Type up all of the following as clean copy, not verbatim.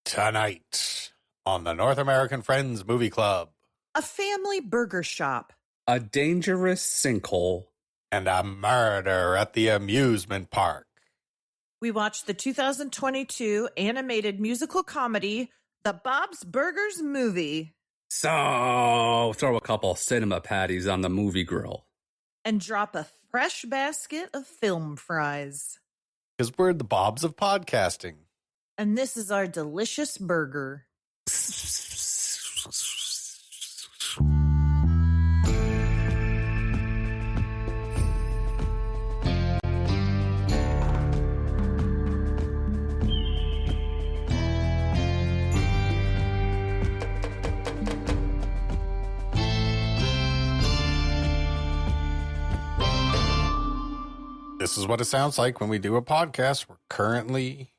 Tonight on the North American Friends Movie Club. A family burger shop. A dangerous sinkhole. And a murder at the amusement park. We watched the 2022 animated musical comedy, The Bob's Burgers Movie. So, throw a couple cinema-patties on the movie grill. And drop a fresh basket of film fries. Because we're the Bobs of podcasting. And this is our delicious burger. This is what it sounds like when we do a podcast. We're currently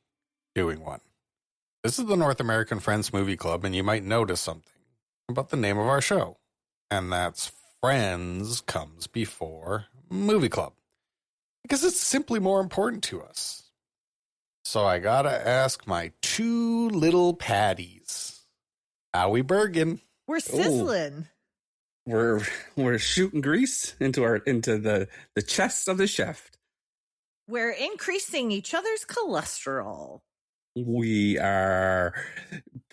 doing one. This is the North American Friends Movie Club, and you might notice something about the name of our show. And that's Friends comes before Movie Club. Because it's simply more important to us. So I gotta ask my two little patties. How we burgin'? We're sizzling. We're shooting grease into the chest of the chef. We're increasing each other's cholesterol. We're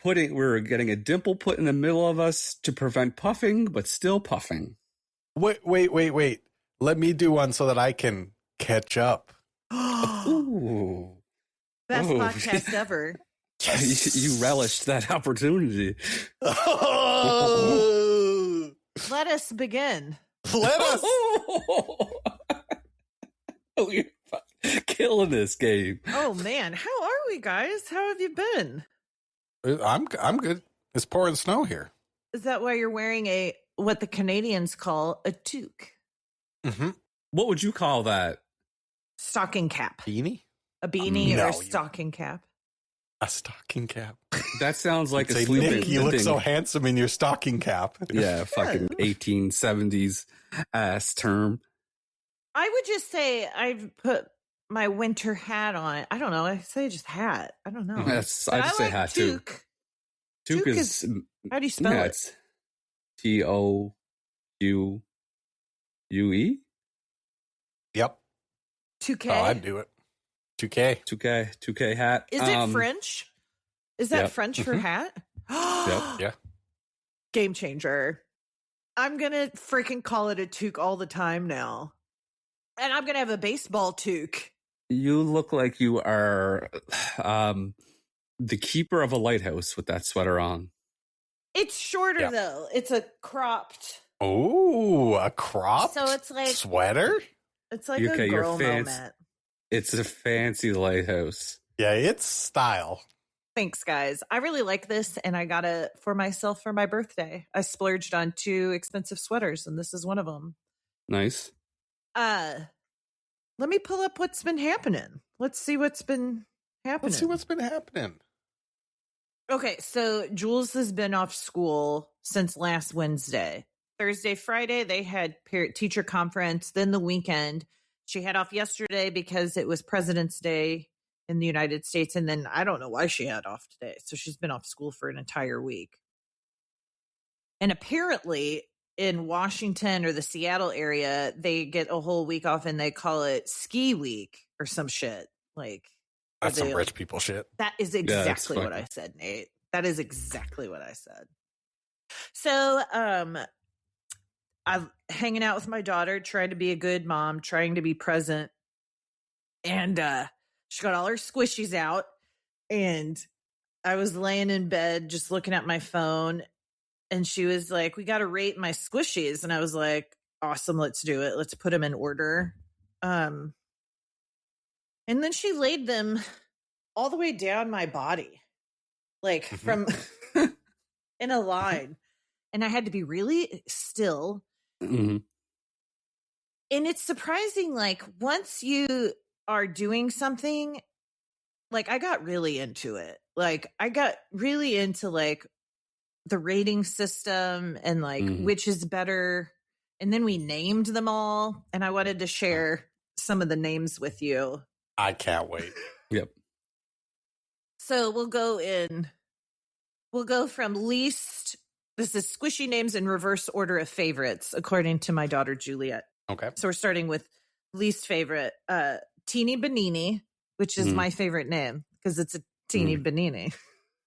getting a dimple put in the middle of us to prevent puffing, but still puffing. Wait. Let me do one so that I can catch up. Ooh. Best Ooh. podcast ever. Yes. You relished that opportunity. Oh. Let us begin. Let us. You're killing this game. Oh, man. How are we, guys? How have you been? I'm good. It's pouring snow here. Is that why you're wearing what the Canadians call a toque? Mm-hmm. What would you call that? Stocking cap. Beanie? A beanie No, or a stocking cap? A stocking cap. That sounds like Say, a sleeping Nick, you look thing. so handsome in your stocking cap. Yeah, fucking 1870s ass term. I would just say I've put my winter hat on. I don't know. I say just hat. I don't know. I just But say like hat too. toque. Toque Toque is How do you spell it? It's Touque. Yep. 2K? Oh, I'd do it. 2K. 2K hat. Is it French? Is that Yep. French for hat? Yep. Yeah. Game changer. I'm going to freaking call it a toque all the time now. And I'm going to have a baseball toque. You look like you are the keeper of a lighthouse with that sweater on. It's shorter though. It's a cropped. Oh, a cropped So it's like sweater? It's like Okay, a you're girl fancy. moment. It's a fancy lighthouse. Yeah, it's style. Thanks, guys. I really like this, and I got it for myself for my birthday. I splurged on 2 expensive sweaters, and this is one of them. Nice. Let me pull up what's been happening. Let's see what's been happening. Let's see what's been happening. Okay, so Jules has been off school since last Wednesday. Thursday, Friday, they had parent-teacher conference. Then the weekend, she had off yesterday because it was President's Day in the United States. And then I don't know why she had off today. So she's been off school for an entire week. And apparently in Washington or the Seattle area, they get a whole week off and they call it ski week or some shit. Like, That's some rich people shit. that is exactly what I said, Nate. That is exactly what I said. So, I'm hanging out with my daughter, trying to be a good mom, trying to be present. And she got all her squishies out. And I was laying in bed just looking at my phone. And she was like, we got to rate my squishies. And I was like, awesome, let's do it. Let's put them in order. And then she laid them all the way down my body, like from in a line. And I had to be really still. Mm-hmm. And it's surprising, like, once you are doing something, like, I got really into it. Like, I got really into, like, the rating system and, like, which is better. And then we named them all. And I wanted to share some of the names with you. I can't wait. Yep. So we'll go in We'll go from least. This is squishy names in reverse order of favorites, according to my daughter Juliet. Okay. So we're starting with least favorite. Teeny Benini, which is my favorite name because it's a teeny Benini.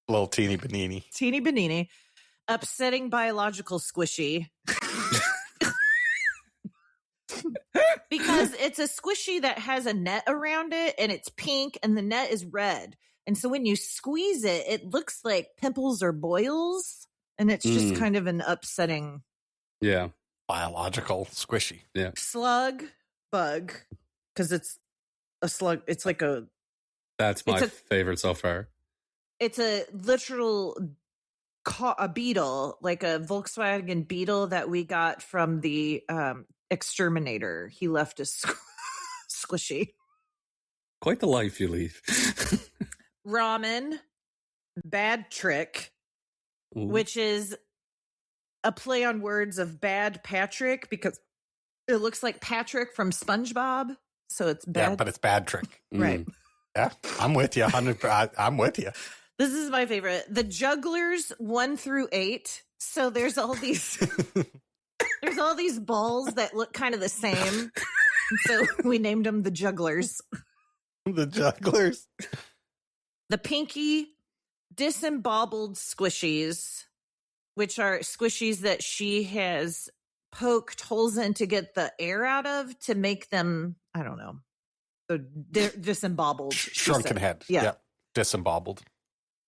Little teeny Benini. Teeny Benini. Upsetting biological squishy. Because it's a squishy that has a net around it and it's pink and the net is red. And so when you squeeze it, it looks like pimples or boils. And it's just kind of an upsetting. Yeah. Biological squishy. Yeah. Slug bug. Because it's a slug. It's like a. That's my favorite so far. It's a literal a beetle, like a Volkswagen Beetle that we got from the exterminator. He left us squishy. Quite the life you lead. Ramen, bad trick, which is a play on words of bad Patrick because it looks like Patrick from SpongeBob. So it's bad. Yeah, but it's bad trick. Right. Yeah, I'm with you. I'm with you. This is my favorite. The jugglers 1 through 8. So there's all these there's all these balls that look kind of the same. So we named them the jugglers. The jugglers. The pinky disembobbled squishies, which are squishies that she has poked holes in to get the air out of to make them, I don't know. So they're disembobbled. Shrunken head. Yeah. Yep. Disembobbled.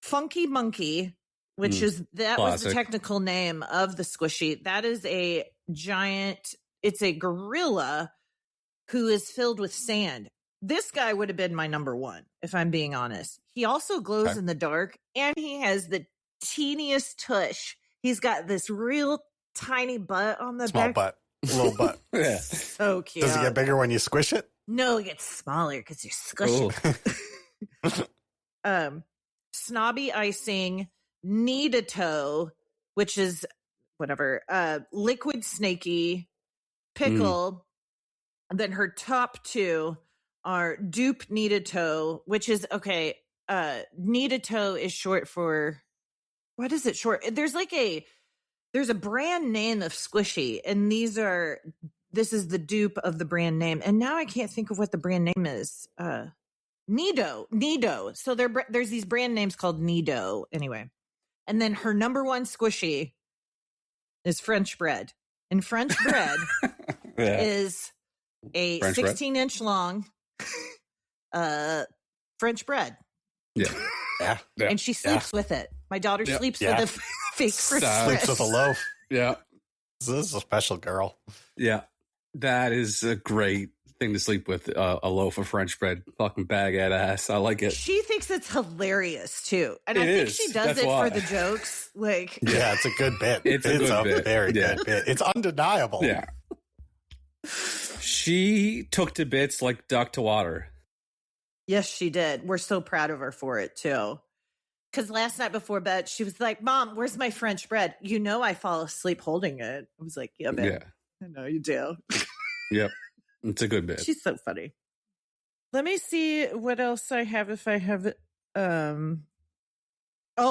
Funky Monkey, which was was the technical name of the squishy. That is a giant, it's a gorilla who is filled with sand. This guy would have been my number one, if I'm being honest. He also glows in the dark, and he has the teeniest tush. He's got this real tiny butt on the Small back. butt. Little butt. Yeah. So cute. Does it get bigger when you squish it? No, it gets smaller because you're squishing. Snobby icing, Need-a-toe, which is whatever, liquid snaky, pickle. Then her top two are dupe Need-a-toe, which is okay. Need-a-toe is short for, what is it short? There's a brand name of squishy, and this is the dupe of the brand name. And now I can't think of what the brand name is. Nido. So there's these brand names called Nido anyway. And then her number one squishy is French bread. And French bread is a 16-inch long French bread. Yeah. And she sleeps with it. My daughter sleeps with a fake French bread. Sleeps with a loaf. Yeah. This is a special girl. Yeah. That is a great thing to sleep with, a loaf of French bread. Fucking bag at ass. I like it. She thinks it's hilarious too. And I think she does it for the jokes. Like, yeah, it's a good bit. It's a good very good bit. It's undeniable. Yeah. She took to bits like duck to water. Yes, she did. We're so proud of her for it too. Because last night before bed, she was like, "Mom, where's my French bread? You know I fall asleep holding it." I was like, "Yeah, babe. Yeah. I know you do." Yep. It's a good bit. She's so funny. Let me see what else I have if I have it. Oh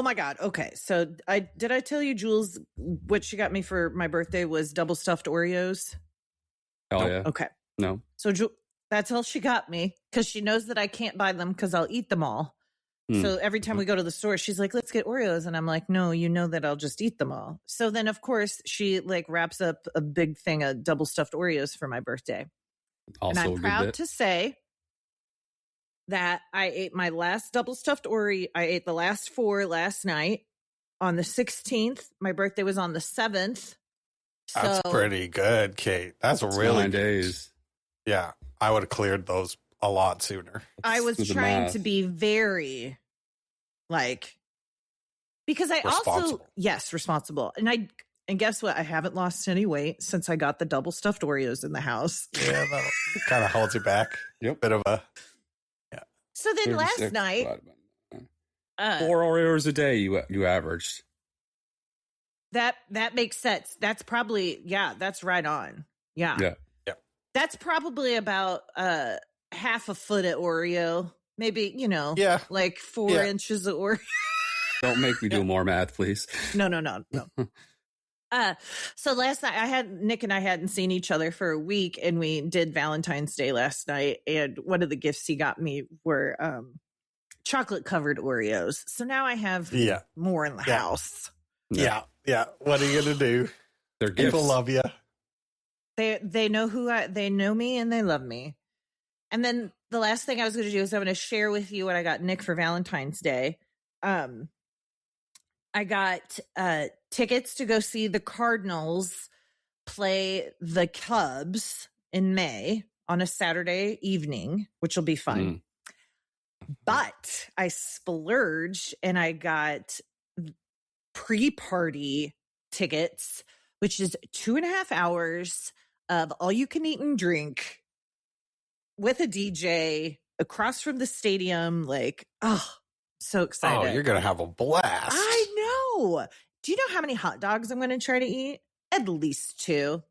my God. Okay. So did I tell you, Jules, what she got me for my birthday was double stuffed Oreos? Oh, yeah. Okay. No. So that's all she got me because she knows that I can't buy them because I'll eat them all. So every time we go to the store, she's like, "Let's get Oreos." And I'm like, "No, you know that I'll just eat them all." So then, of course, she like wraps up a big thing of double stuffed Oreos for my birthday. Also and I'm proud to say that I ate my last double stuffed Oreo. I ate the last 4 last night on the 16th. My birthday was on the 7th. That's pretty good, Kate. That's really 9 days. Yeah, I would have cleared those a lot sooner. I was trying to be very because I responsible. Responsible. And guess what? I haven't lost any weight since I got the double stuffed Oreos in the house. Yeah, that kind of holds you back. Yep. Bit of a So then last night, 4 Oreos a day you averaged. that makes sense. That's probably that's right on. Yeah. That's probably about half a foot at Oreo. Maybe, like 4 inches of Oreo. Don't make me do more math, please. No. So last night Nick and I hadn't seen each other for a week, and we did Valentine's Day last night. And one of the gifts he got me were chocolate covered Oreos. So now I have more in the house. Yeah. What are you gonna do? They're gifts. People love you. They know they know me and they love me. And then the last thing I was going to do is I'm going to share with you what I got Nick for Valentine's Day. I got tickets to go see the Cardinals play the Cubs in May on a Saturday evening, which will be fun. But I splurged and I got pre-party tickets, which is 2.5 hours of all you can eat and drink with a DJ across from the stadium. Like, so excited. Oh, you're going to have a blast. I know. Do you know how many hot dogs I'm going to try to eat? At least 2.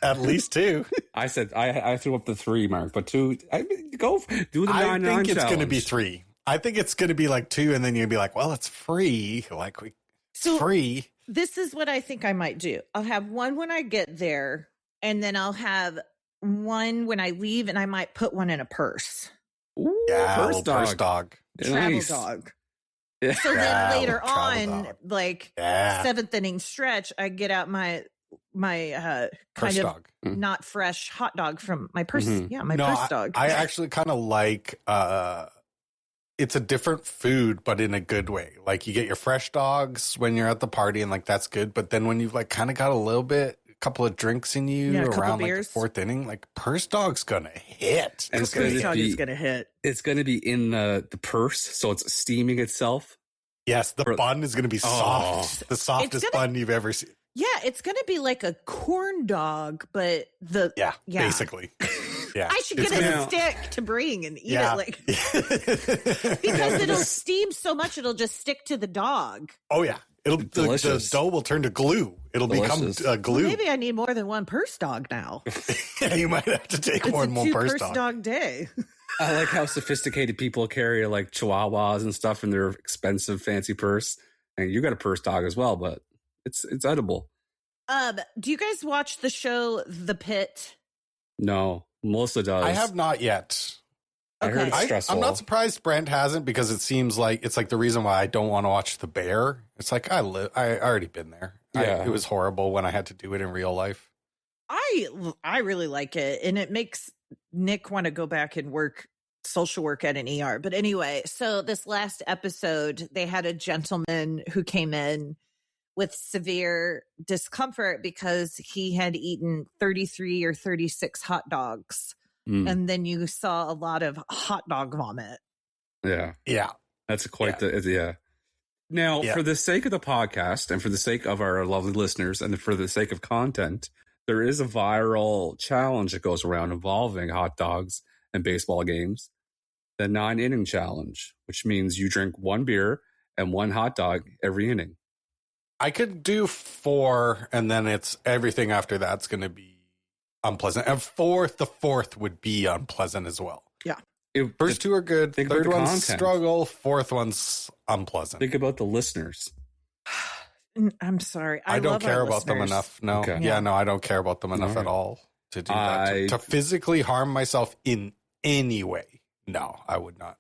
At least 2. I said I threw up the 3 mark, but 2. Do the 9 I think it's going to be challenge. 3. I think it's going to be like 2, and then you'll be like, well, it's free. Like it's free. This is what I think I might do. I'll have one when I get there, and then I'll have one when I leave, and I might put one in a purse. Ooh, Yeah, purse purse dog. Travel Nice. dog. Yeah. So then later travel on, dog. like Yeah. 7th inning stretch, I get out my Purse kind of dog. not fresh hot dog from my purse. Mhm. Yeah, my purse dog. I actually kind of like it's a different food, but in a good way. Like you get your fresh dogs when you're at the party, and like that's good. But then when you've like kind of got a couple of drinks in you a couple around like the beers. 4th inning, like purse dog's gonna hit. And Purse dog is going to hit. It's going to be in the purse, so it's steaming itself. Yes, the bun is gonna be soft. The softest bun you've ever seen. Yeah, it's going to be like a corn dog, but yeah. Basically. Yeah. I should get a stick to bring and eat it like because it'll steam so much it'll just stick to the dog. Oh yeah. The dough will turn to glue. It'll become glue. Well, maybe I need more than one purse dog now. Yeah, you might have to take more than one purse dog. dog day. I like how sophisticated people carry like chihuahuas and stuff in their expensive fancy purse. And you got a purse dog as well, but it's edible. Do you guys watch the show The Pit? No, Melissa does. I have not yet. I heard it's stressful. I'm not surprised Brent hasn't, because it seems like it's like the reason why I don't want to watch The Bear. It's like I already been there. Yeah. It was horrible when I had to do it in real life. I really like it, and it makes Nick want to go back and work social work at an ER. But anyway, so this last episode, they had a gentleman who came in with severe discomfort because he had eaten 33 or 36 hot dogs. And then you saw a lot of hot dog vomit. Yeah. Yeah. That's Now, for the sake of the podcast and for the sake of our lovely listeners and for the sake of content, there is a viral challenge that goes around involving hot dogs and baseball games. The 9-inning challenge, which means you drink 1 beer and 1 hot dog every inning. I could do 4, and then it's everything after that's going to be unpleasant. And the fourth would be unpleasant as well. Yeah. First 2 are good. Think Third about the one's content. struggle. 4th one's unpleasant. Think about the listeners. I'm sorry. I don't love care our about them listeners. enough. No. Okay. Yeah, no, I don't care about them enough at all to do that. To physically harm myself in any way. No, I would not.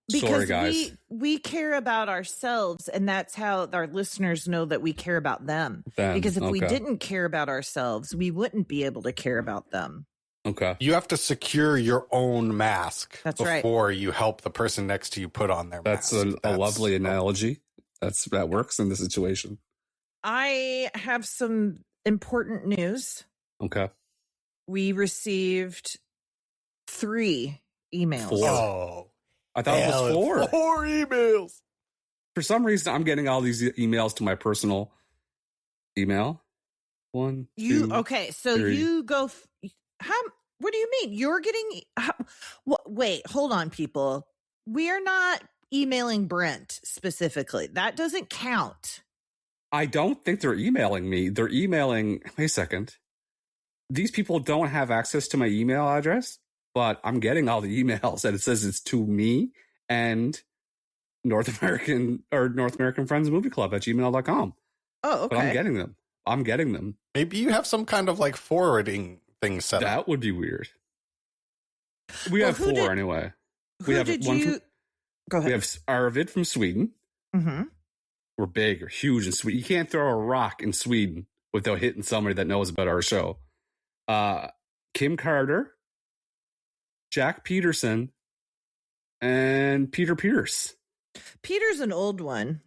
Because Sorry, guys. we care about ourselves, and that's how our listeners know that we care about them. Because if we didn't care about ourselves, we wouldn't be able to care about them. Okay. You have to secure your own mask right. before you help the person next to you put on their That's mask. a lovely analogy. That works in the situation. I have some important news. Okay. We received 3 emails. 4. Oh, I thought it was 4. 4 emails. For some reason, I'm getting all these emails to my personal email. 1, 2, okay? So 3. you go. What do you mean? You're getting? Wait, hold on, people. We are not emailing Brent specifically. That doesn't count. I don't think they're emailing me. They're emailing. Wait a second. These people don't have access to my email address, but I'm getting all the emails and it says it's to me and North American Friends Movie Club at gmail.com. Oh, okay. But I'm getting them. Maybe you have some kind of like forwarding thing set up. That would be weird. We have 4 anyway. Go ahead. We have Arvid from Sweden. Mm-hmm. We're big or huge in Sweden. You can't throw a rock in Sweden without hitting somebody that knows about our show. Kim Carter, Jack Peterson, and Peter Pierce. Peter's an old one.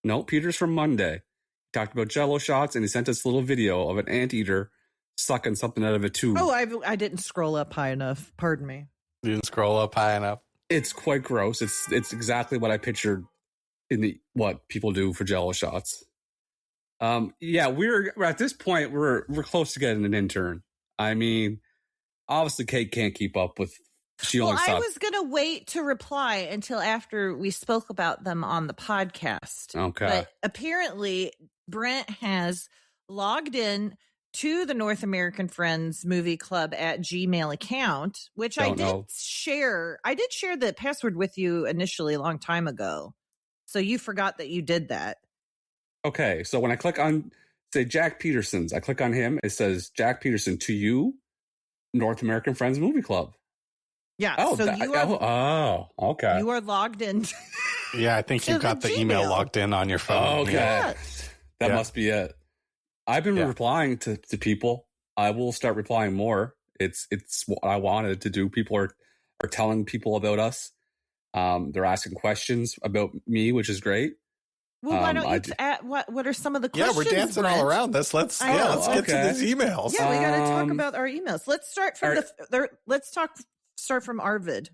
No, Peter's from Monday. He talked about Jell-O shots, and he sent us a little video of an anteater sucking something out of a tube. Oh, I didn't scroll up high enough. Pardon me. You didn't scroll up high enough. It's quite gross. It's exactly what I pictured in what people do for Jell-O shots. Yeah, we're at this point we're close to getting an intern. I mean, obviously Kate can't keep up with. I was going to wait to reply until after we spoke about them on the podcast. Okay. But apparently Brent has logged in to the North American Friends Movie Club at Gmail account, which I did share. I did share the password with you initially a long time ago. So you forgot that you did that. Okay. So when I click on, say, Jack Peterson's, I click on him. It says, Jack Peterson, to you, North American Friends Movie Club. Yeah. Oh, so you are, okay. You are logged in. Yeah, I think you've got the email logged in on your phone. Okay. Yeah. That must be it. I've been replying to people. I will start replying more. It's what I wanted to do. People are telling people about us. They're asking questions about me, which is great. Well, why don't you what are some of the questions? Yeah, we're dancing all around this. Let's get to these emails. Yeah, we got to talk about our emails. Let's start from start from Arvid.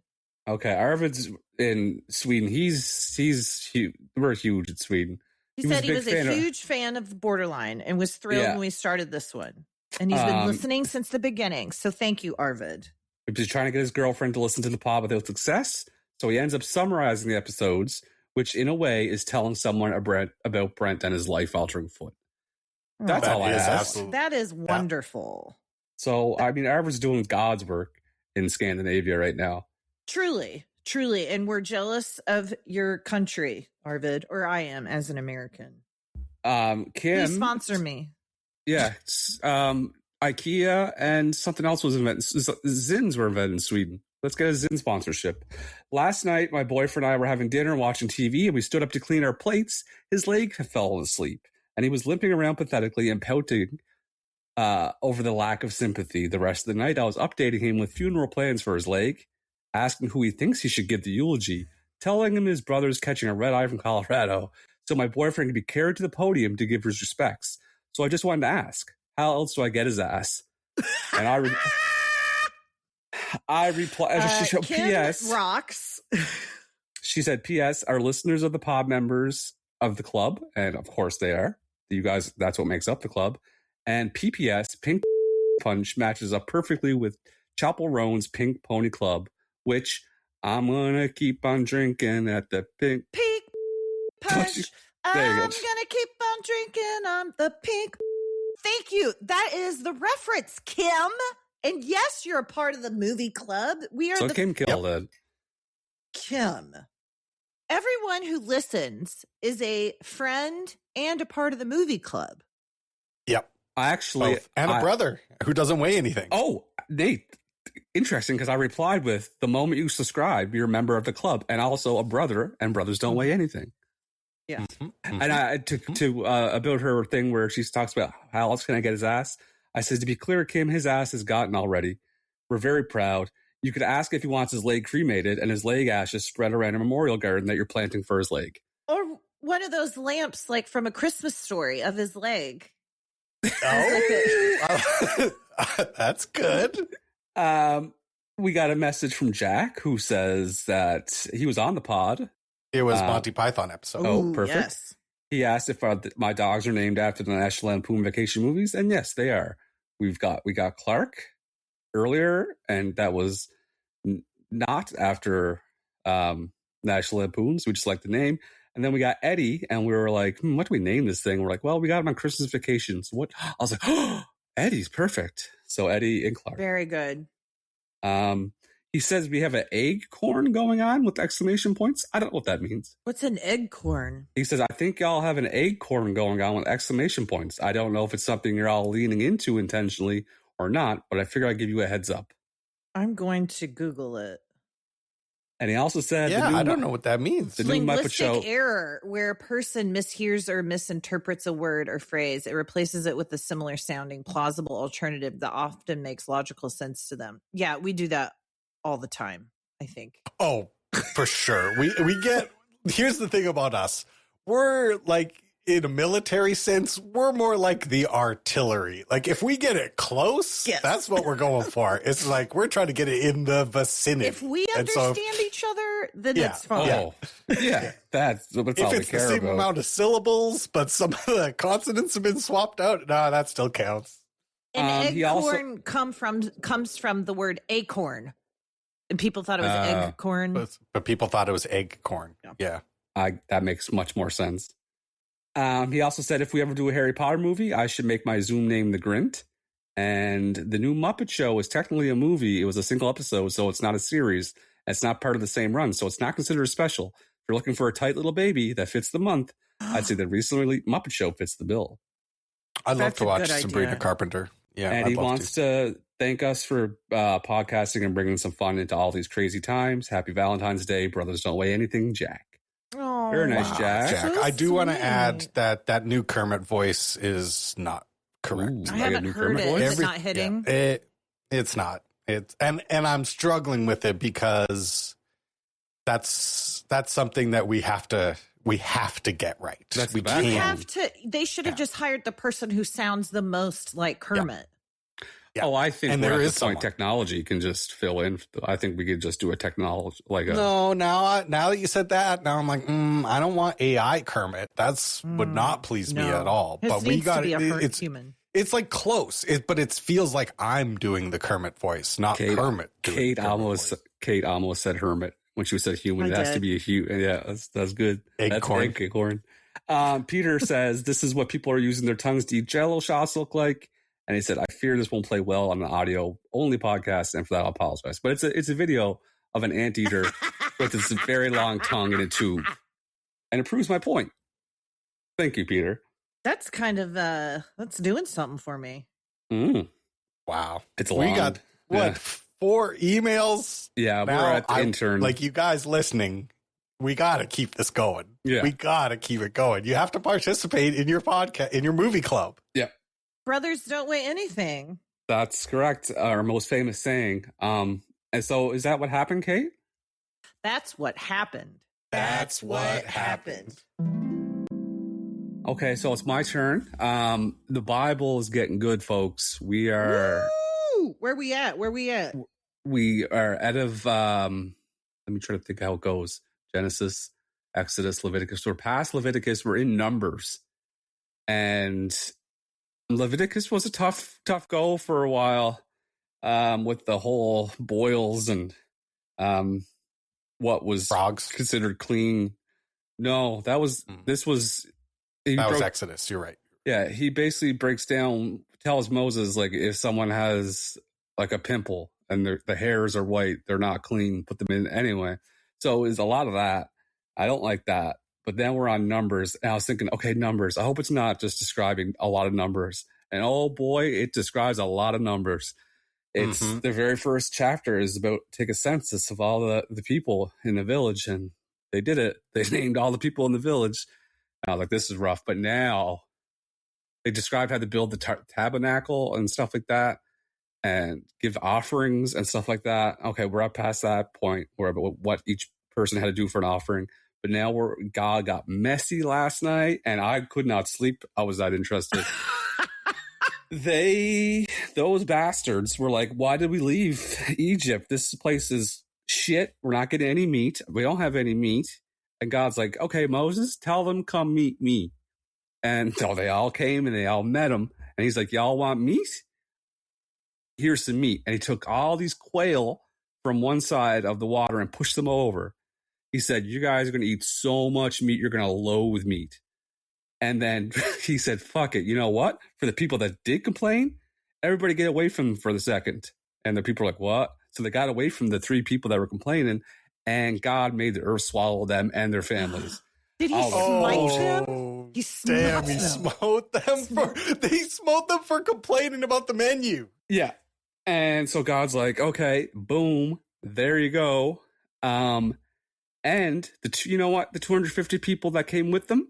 Okay, Arvid's in Sweden. He's huge. We're huge in Sweden. He said he was a huge fan of Borderline and was thrilled when we started this one. And he's been listening since the beginning. So thank you, Arvid. He's trying to get his girlfriend to listen to the pod without success. So he ends up summarizing the episodes, which in a way is telling someone about Brent and his life-altering foot. That's all I ask. That is wonderful. So, I mean, Arvid's doing God's work in Scandinavia right now. Truly. And we're jealous of your country, Arvid, or I am as an American. Kim, please sponsor me. Yeah. IKEA and something else was invented. Zins were invented in Sweden. Let's get a Zin sponsorship. Last night, my boyfriend and I were having dinner, watching TV, and we stood up to clean our plates. His leg fell asleep, and he was limping around pathetically and pouting over the lack of sympathy. The rest of the night, I was updating him with funeral plans for his leg, asking who he thinks he should give the eulogy, telling him his brother's catching a red eye from Colorado, so my boyfriend can be carried to the podium to give his respects. So I just wanted to ask, how else do I get his ass? And I replied, Kim P.S. rocks. She said, P.S. Our listeners are the pod members of the club, and of course they are. You guys, that's what makes up the club. And P.P.S. Pink Punch matches up perfectly with Chapel Roan's Pink Pony Club, which I'm gonna keep on drinking at the Pink Punch. I'm gonna keep on drinking on the Pink. Thank you. That is the reference, Kim. And yes, you're a part of the movie club. We are. So Kim killed it. Kim. Everyone who listens is a friend and a part of the movie club. Yep. And a brother who doesn't weigh anything. Oh, Nate. Interesting, because I replied with, the moment you subscribe, you're a member of the club, and also a brother, and brothers don't weigh anything. Yeah. And I to about her thing where she talks about how else can I get his ass? I said, to be clear, Kim, his ass is gotten already. We're very proud. You could ask if he wants his leg cremated and his leg ashes spread around a memorial garden that you're planting for his leg. Or one of those lamps like from A Christmas Story of his leg. Oh, that's good. We got a message from Jack who says that he was on the pod. It was Monty Python episode. Oh, perfect. Yes. He asked if my dogs are named after the National Lampoon Vacation movies, and yes, they are. We got Clark earlier, and that was not after National Lampoons. We just like the name. And then we got Eddie, and we were like, what do we name this thing? We're like, well, we got him on Christmas Vacation. So what? I was like, oh, Eddie's perfect. So Eddie and Clark. Very good. He He says we have an egg corn going on with exclamation points. I don't know what that means. What's an egg corn? He says, I think y'all have an egg corn going on with exclamation points. I don't know if it's something you're all leaning into intentionally or not, but I figure I'd give you a heads up. I'm going to Google it. And he also said, I don't know what that means. The new Muppet Linguistic Show error, where a person mishears or misinterprets a word or phrase. It replaces it with a similar sounding, plausible alternative that often makes logical sense to them. Yeah, we do that all the time, I think. Oh, for sure. We get, here's the thing about us. We're like, in a military sense, we're more like the artillery. Like if we get it close, yes, that's what we're going for. It's like we're trying to get it in the vicinity. If we understand each other, then it's fine. Oh, yeah. That's all we care about. If it's the same amount of syllables, but some of the consonants have been swapped out, that still counts. And egg corn comes from the word acorn. And people thought it was egg corn. But people thought it was egg corn. Yeah. That makes much more sense. He also said, if we ever do a Harry Potter movie, I should make my Zoom name the Grint. And the new Muppet Show is technically a movie. It was a single episode, so it's not a series. It's not part of the same run, so it's not considered a special. If you're looking for a tight little baby that fits the month, I'd say the recently Muppet Show fits the bill. I'd love to watch Sabrina Carpenter. Yeah, and he wants to thank us for podcasting and bringing some fun into all these crazy times. Happy Valentine's Day. Brothers don't weigh anything, Jack. Oh, very nice, Jack. So I do want to add that new Kermit voice is not correct. Ooh, I haven't heard it. Is it not hitting? Yeah, it's not. And I'm struggling with it because that's something that we have to get right. They should have just hired the person who sounds the most like Kermit. Yeah. Oh, I think there is some technology can just fill in. I think we could just do a technology No, now that you said that, now I'm like, I don't want AI Kermit. That's would not please me at all. But we got it's human. It's like close, but it feels like I'm doing the Kermit voice, not Kermit. Kate almost said Hermit when she said human. It has to be a human. Yeah, that's good. Acorn. Peter says this is what people are using their tongues to eat Jello shots look like. And he said, I fear this won't play well on an audio-only podcast, and for that, I'll apologize. But it's a video of an anteater with its very long tongue in a tube. And it proves my point. Thank you, Peter. That's kind of, that's doing something for me. Wow. It's long. We got, 4 emails? Yeah, now, we're at the intern. Like, you guys listening, we got to keep this going. Yeah. We got to keep it going. You have to participate in your podcast, in your movie club. Yeah. Brothers don't weigh anything. That's correct. Our most famous saying. And so is that what happened, Kate? That's what happened. That's what happened. Okay, so it's my turn. The Bible is getting good, folks. We are... Woo! Where we at? We are out of... let me try to think how it goes. Genesis, Exodus, Leviticus. We're past Leviticus. We're in Numbers. And... Leviticus was a tough go for a while, with the whole boils and what was frogs considered clean. No, this was Exodus. You're right. Yeah, he basically tells Moses, like, if someone has like a pimple and the hairs are white, they're not clean, put them in anyway. So it's a lot of that. I don't like that. But then we're on Numbers, and I was thinking, okay, Numbers. I hope it's not just describing a lot of numbers. And oh boy, it describes a lot of numbers. It's the very first chapter is about take a census of all the people in the village, and they did it. They named all the people in the village. And I was like, this is rough. But now they described how to build the tabernacle and stuff like that, and give offerings and stuff like that. Okay, we're up past that point where what each person had to do for an offering. But now God got messy last night, and I could not sleep. I was that interested. Those bastards were like, why did we leave Egypt? This place is shit. We're not getting any meat. We don't have any meat. And God's like, okay, Moses, tell them come meet me. And so they all came and they all met him. And he's like, y'all want meat? Here's some meat. And he took all these quail from one side of the water and pushed them over. He said, you guys are going to eat so much meat, you're going to loathe meat. And then he said, fuck it. You know what? For the people that did complain, everybody get away from them for the second. And the people are like, what? So they got away from the 3 people that were complaining, and God made the earth swallow them and their families. Did he smite them? He smote them. They smote them for complaining about the menu. Yeah. And so God's like, okay, boom, there you go. And you know what? The 250 people that came with them,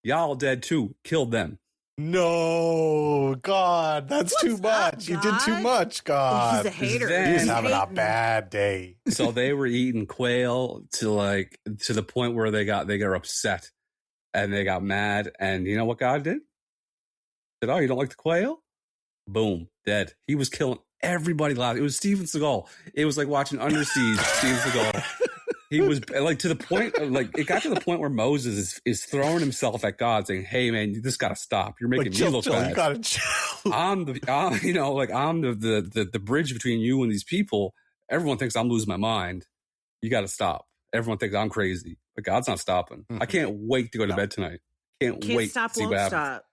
y'all dead too. Killed them. No, God, that's too much. You did too much, God. He's a hater. He's having a bad day. So they were eating quail to the point where they got upset and they got mad. And you know what God did? Said, "Oh, you don't like the quail? Boom, dead." He was killing everybody loud. It was Steven Seagal. It was like watching Under Siege. Steven Seagal. He was like to the point, like it got to the point where Moses is throwing himself at God, saying, "Hey, man, this got to stop. You're making me look bad. You gotta chill. I'm the bridge between you and these people. Everyone thinks I'm losing my mind. You got to stop. Everyone thinks I'm crazy, but God's not stopping. I can't wait to go to bed tonight. Can't wait stop, to see won't what stop. happens.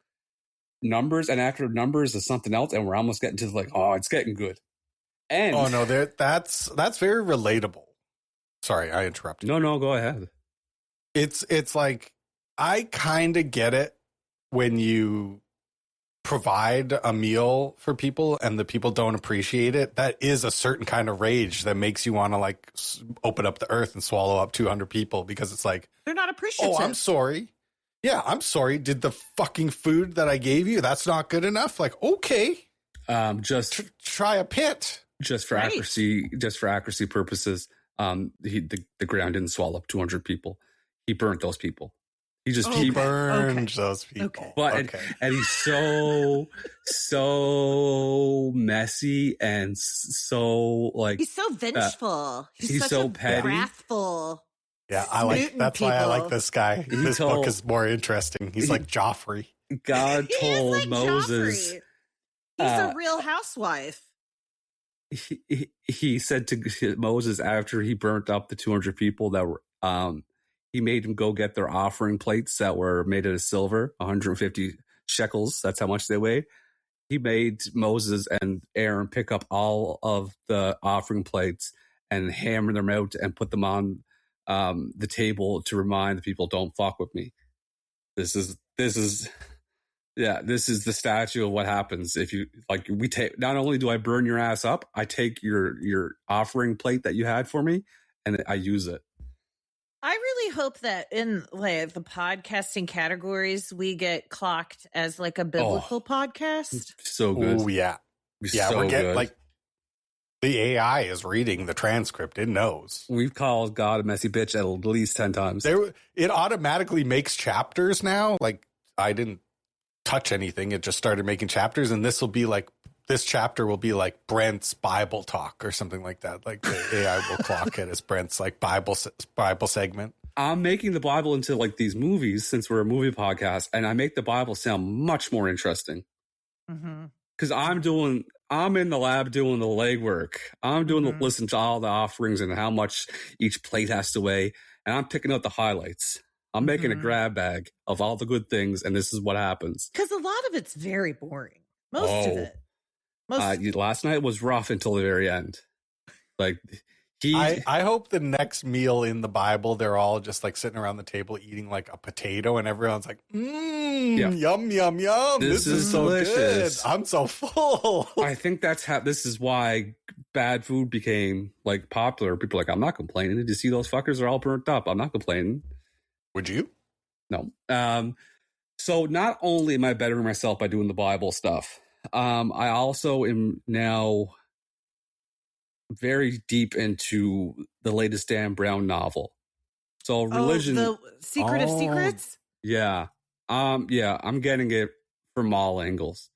Numbers, and after Numbers is something else, and we're almost getting to it's getting good. And that's very relatable. Sorry, I interrupted. No, go ahead. It's like I kind of get it when you provide a meal for people and the people don't appreciate it. That is a certain kind of rage that makes you want to like open up the earth and swallow up 200 people because it's like they're not appreciative. Oh, I'm sorry. Yeah, I'm sorry. Did the fucking food that I gave you, that's not good enough? Like, okay. Just try a pit. Just for accuracy purposes. The ground didn't swallow up 200 people. He burnt those people. He burned those people. Okay. But and he's so messy and so like he's so vengeful. He's so petty, wrathful. Yeah, that's why I like this guy. This book is more interesting. He's like Joffrey. God told like Moses, Joffrey. He's a real housewife. He said to Moses after he burnt up the 200 people that were, he made them go get their offering plates that were made out of silver, 150 shekels. That's how much they weighed. He made Moses and Aaron pick up all of the offering plates and hammer them out and put them on the table to remind the people, don't fuck with me. This is the statue of what happens if you like. We take, not only do I burn your ass up, I take your offering plate that you had for me and I use it. I really hope that in like the podcasting categories, we get clocked as like a biblical podcast. So good. Oh yeah. Yeah. So we're getting good. like the AI is reading the transcript. It knows. We've called God a messy bitch at least 10 times. It automatically makes chapters now. Like I didn't touch anything. It just started making chapters, and this chapter will be like Brent's Bible talk or something like that. Like the AI will clock it as Brent's like Bible segment. I'm making the Bible into like these movies since we're a movie podcast, and I make the Bible sound much more interesting. Because I'm in the lab doing the legwork. I'm doing the listen to all the offerings and how much each plate has to weigh, and I'm picking out the highlights. I'm making a grab bag of all the good things, and this is what happens. Because a lot of it's very boring. Most of it. Last night was rough until the very end. Like I hope the next meal in the Bible, they're all just like sitting around the table eating like a potato, and everyone's like, yum, yum, yum. This is so delicious. Good. I'm so full. I think this is why bad food became like popular. People are like, I'm not complaining. Did you see those fuckers are all burnt up? I'm not complaining. Would you? No. So not only am I bettering myself by doing the Bible stuff, I also am now very deep into the latest Dan Brown novel. So religion, the Secret of Secrets. Yeah. I'm getting it from all angles.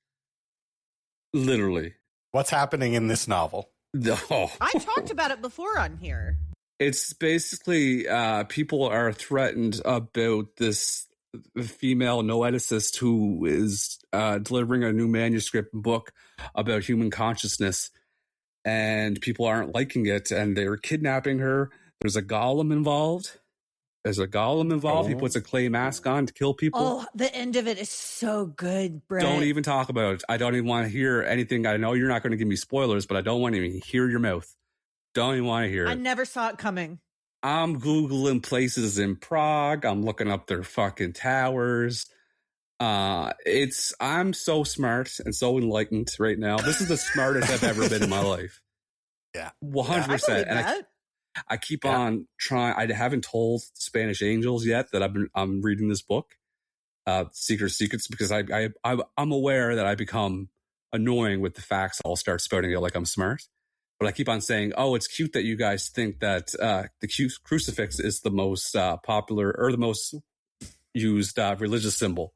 Literally. What's happening in this novel? I talked about it before on here. It's basically people are threatened about this female noeticist who is delivering a new manuscript book about human consciousness, and people aren't liking it, and they're kidnapping her. There's a golem involved. He puts a clay mask on to kill people. Oh, the end of it is so good, Brett. Don't even talk about it. I don't even want to hear anything. I know you're not going to give me spoilers, but I don't want to even hear your mouth. Don't even want to hear it. I never saw it coming. I'm Googling places in Prague. I'm looking up their fucking towers. I'm so smart and so enlightened right now. This is the smartest I've ever been in my life. Yeah. 100%. And I keep on trying. I haven't told Spanish Angels yet that I'm reading this book, Secret Secrets, because I'm aware that I become annoying with the facts. I'll start spouting out like I'm smart. But I keep on saying, oh, it's cute that you guys think that the crucifix is the most popular or the most used religious symbol.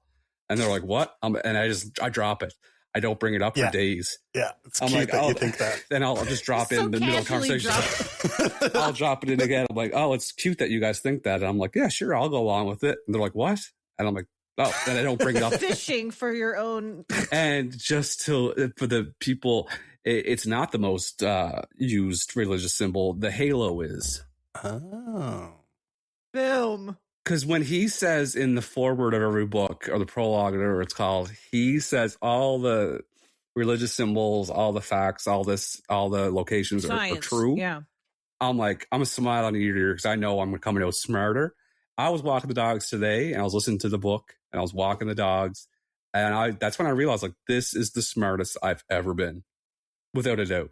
And they're like, what? And I drop it. I don't bring it up for days. Yeah. It's cute that you think that. Then I'll just drop it in the middle of the conversation. I'll drop it in again. I'm like, oh, it's cute that you guys think that. And I'm like, yeah, sure, I'll go on with it. And they're like, what? And I'm like, oh, then I don't bring it up. Fishing for your own. And just for the people, it's not the most used religious symbol. The halo is. Oh. Boom. Because when he says in the foreword of every book, or the prologue, or whatever it's called, he says all the religious symbols, all the facts, all the locations are true. Yeah. I'm like, I'm a smile on the ear because I know I'm coming out smarter. I was walking the dogs today, and I was listening to the book, and I was walking the dogs, and that's when I realized, like, this is the smartest I've ever been, without a doubt.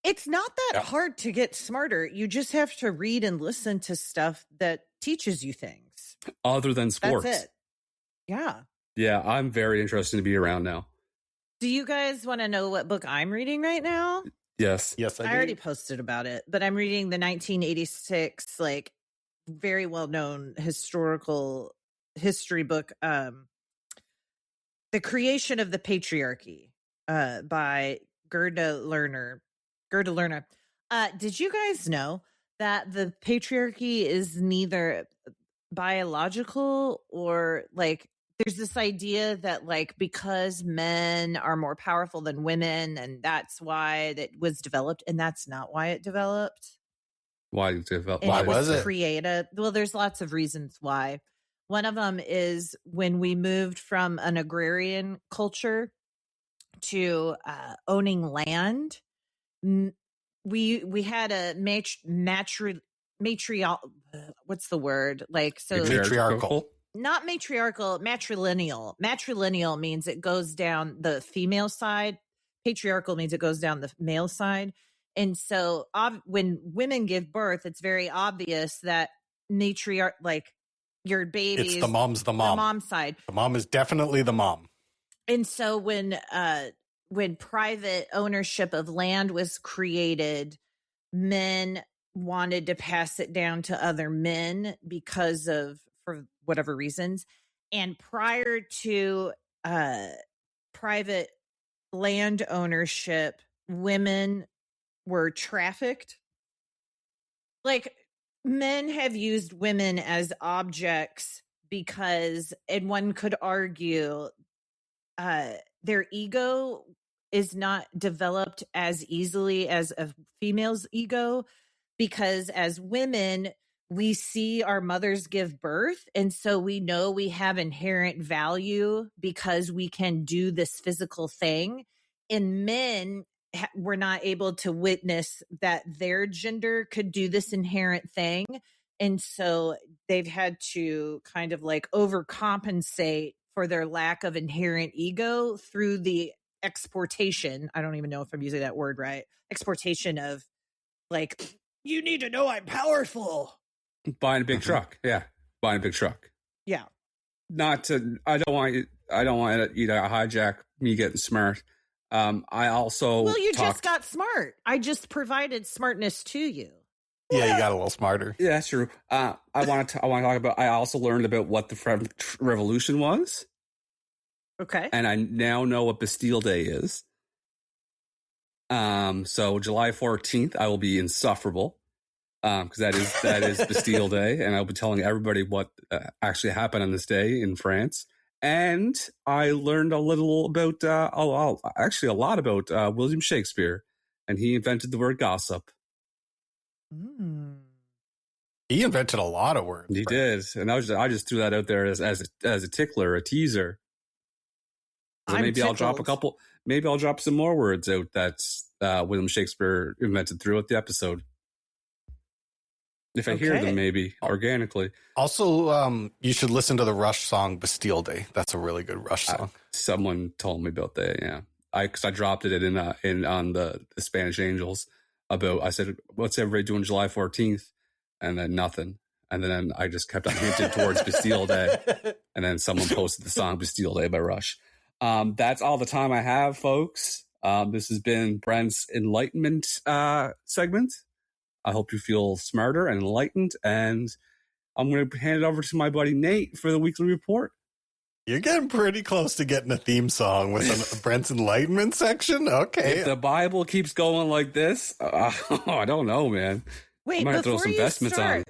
It's not that hard to get smarter. You just have to read and listen to stuff that teaches you things. Other than sports. That's it. Yeah. Yeah, I'm very interested to be around now. Do you guys want to know what book I'm reading right now? Yes. Yes, I do. I already posted about it, but I'm reading the 1986, like, very well-known historical history book, The Creation of the Patriarchy, by Gerda Lerner. Did you guys know that the patriarchy is neither biological or, like, there's this idea that, like, because men are more powerful than women, and that's why that was developed, and that's not why it developed. Why developed? Why was it created? Well, there's lots of reasons why. One of them is when we moved from an agrarian culture to owning land. We had a what's the word? Like, so matriarchal. Not matriarchal, matrilineal. Matrilineal means it goes down the female side. Patriarchal means it goes down the male side. And so when women give birth, it's very obvious that like, your baby it's the mom's the mom. The mom side. The mom is definitely the mom. And so when private ownership of land was created, men wanted to pass it down to other men for whatever reasons. And prior to private land ownership, women were trafficked. Like, men have used women as objects because, and one could argue, their ego is not developed as easily as a female's ego, because as women, we see our mothers give birth, and so we know we have inherent value because we can do this physical thing. And men were not able to witness that their gender could do this inherent thing. And so they've had to kind of, like, overcompensate for their lack of inherent ego through the exportation. I don't even know if I'm using that word right. Exportation of, like, you need to know I'm powerful. Buying a big truck. Yeah. Buying a big truck. Yeah. I don't want you to hijack me getting smart. I also. Well, you just got smart. I just provided smartness to you. Yeah, you got a little smarter. Yeah, that's true. I want to talk about. I also learned about what the French Revolution was. Okay. And I now know what Bastille Day is. So July 14th, I will be insufferable. Because that is Bastille Day, and I'll be telling everybody what actually happened on this day in France. And I learned a little about, actually a lot about William Shakespeare, and he invented the word gossip. He invented a lot of words. He did, and I just threw that out there as a tickler, a teaser. So maybe I'll drop some more words out that William Shakespeare invented throughout the episode. If I hear them, maybe organically. Also, you should listen to the Rush song "Bastille Day." That's a really good Rush song. Someone told me about that. Yeah, because I dropped it in on the Spanish Angels about. I said, "What's everybody doing July 14th?" And then nothing. And then I just kept on hinting towards Bastille Day. And then someone posted the song "Bastille Day" by Rush. That's all the time I have, folks. This has been Brent's enlightenment segment. I hope you feel smarter and enlightened. And I'm going to hand it over to my buddy Nate for the weekly report. You're getting pretty close to getting a theme song with a Brent's enlightenment section. Okay. If the Bible keeps going like this, I don't know, man. Wait, I might throw some vestments on.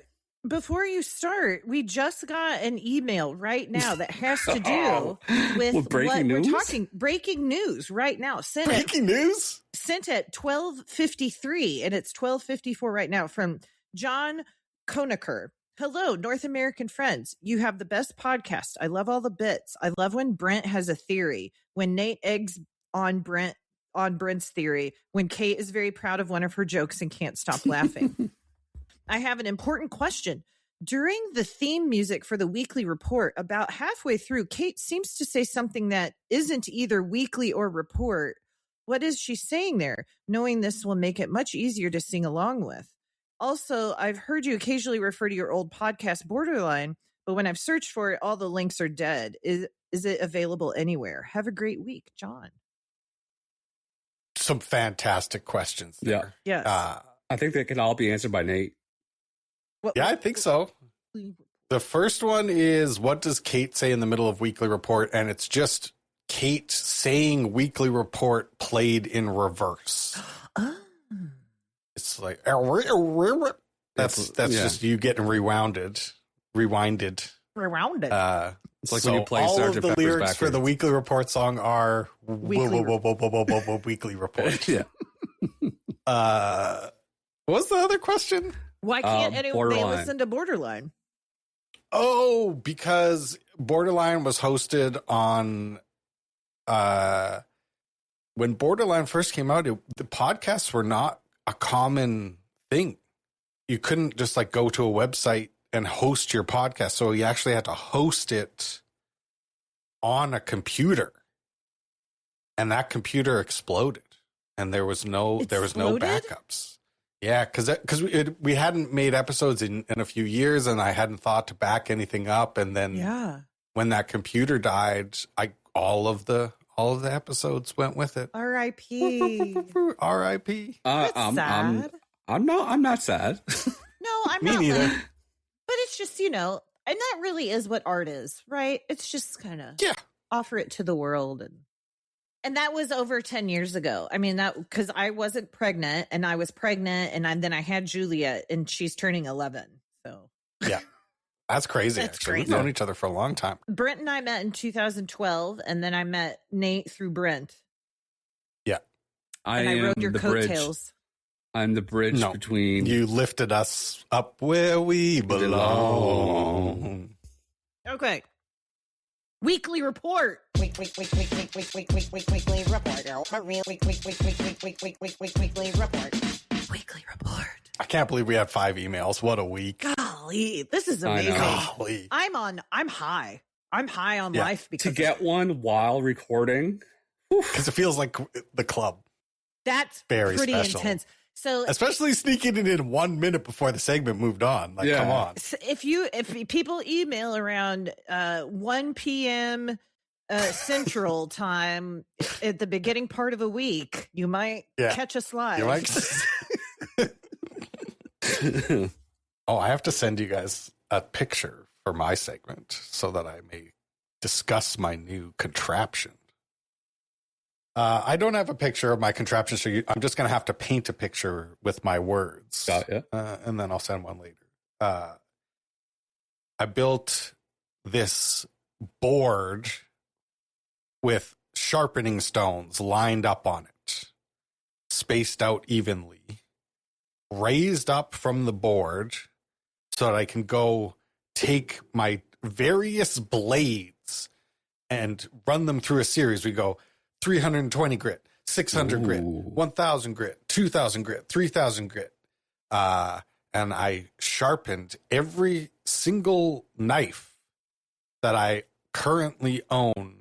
Before you start, we just got an email right now that has to do with breaking news? We're talking. Breaking news right now. Breaking news? Sent at 12:53, and it's 12:54 right now from John Conacher. Hello, North American friends. You have the best podcast. I love all the bits. I love when Brent has a theory, when Nate eggs on Brent's theory, when Kate is very proud of one of her jokes and can't stop laughing. I have an important question. During the theme music for the weekly report, about halfway through, Kate seems to say something that isn't either weekly or report. What is she saying there? Knowing this will make it much easier to sing along with. Also, I've heard you occasionally refer to your old podcast, Borderline, but when I've searched for it, all the links are dead. Is it available anywhere? Have a great week, John. Some fantastic questions there. Yeah. Yes. I think they can all be answered by Nate. Yeah, I think so. The first one is, what does Kate say in the middle of weekly report? And it's just Kate saying weekly report played in reverse. It's like, that's just you getting rewinded. Rewinded. It's like when you play all Sgt. of the Pepper's lyrics backwards. for the weekly report song are weekly report. Yeah. What's the other question? Why can't anyone listen to Borderline? Oh, because Borderline was hosted on when Borderline first came out, the podcasts were not a common thing. You couldn't just like go to a website and host your podcast. So you actually had to host it on a computer. And that computer exploded. And there was no backups. Yeah, because we hadn't made episodes in a few years, and I hadn't thought to back anything up. And then when that computer died, all of the episodes went with it. R.I.P. R.I.P. That's sad. I'm not sad. No, I'm Me not. neither. But it's just, and that really is what art is, right? It's just kind of offer it to the world. And that was over 10 years ago. I mean, that because I wasn't pregnant, and I was pregnant, and then I had Julia, and she's turning 11. So yeah, that's crazy. That's actually, crazy. We've known each other for a long time. Brent and I met in 2012, and then I met Nate through Brent. Yeah, I rode your coattails. I'm the bridge between you. Lifted us up where we belong. Okay. Weekly report. Weekly report. Weekly report. Weekly report. I can't believe we had 5 emails. What a week. Golly, this is amazing. Golly. I'm high. I'm high on life because to get one while recording. Because it feels like the club. That's very pretty special. intense. So especially sneaking it in 1 minute before the segment moved on. Like, come on. If people email around 1 p.m. Central time at the beginning part of a week, you might catch us live. You might. Oh, I have to send you guys a picture for my segment so that I may discuss my new contraption. I don't have a picture of my contraption, so I'm just going to have to paint a picture with my words. And then I'll send one later. I built this board with sharpening stones lined up on it, spaced out evenly, raised up from the board so that I can go take my various blades and run them through a series. We go 320 grit, 600 grit, 1000 grit, 2000 grit, 3000 grit. And and I sharpened every single knife that I currently own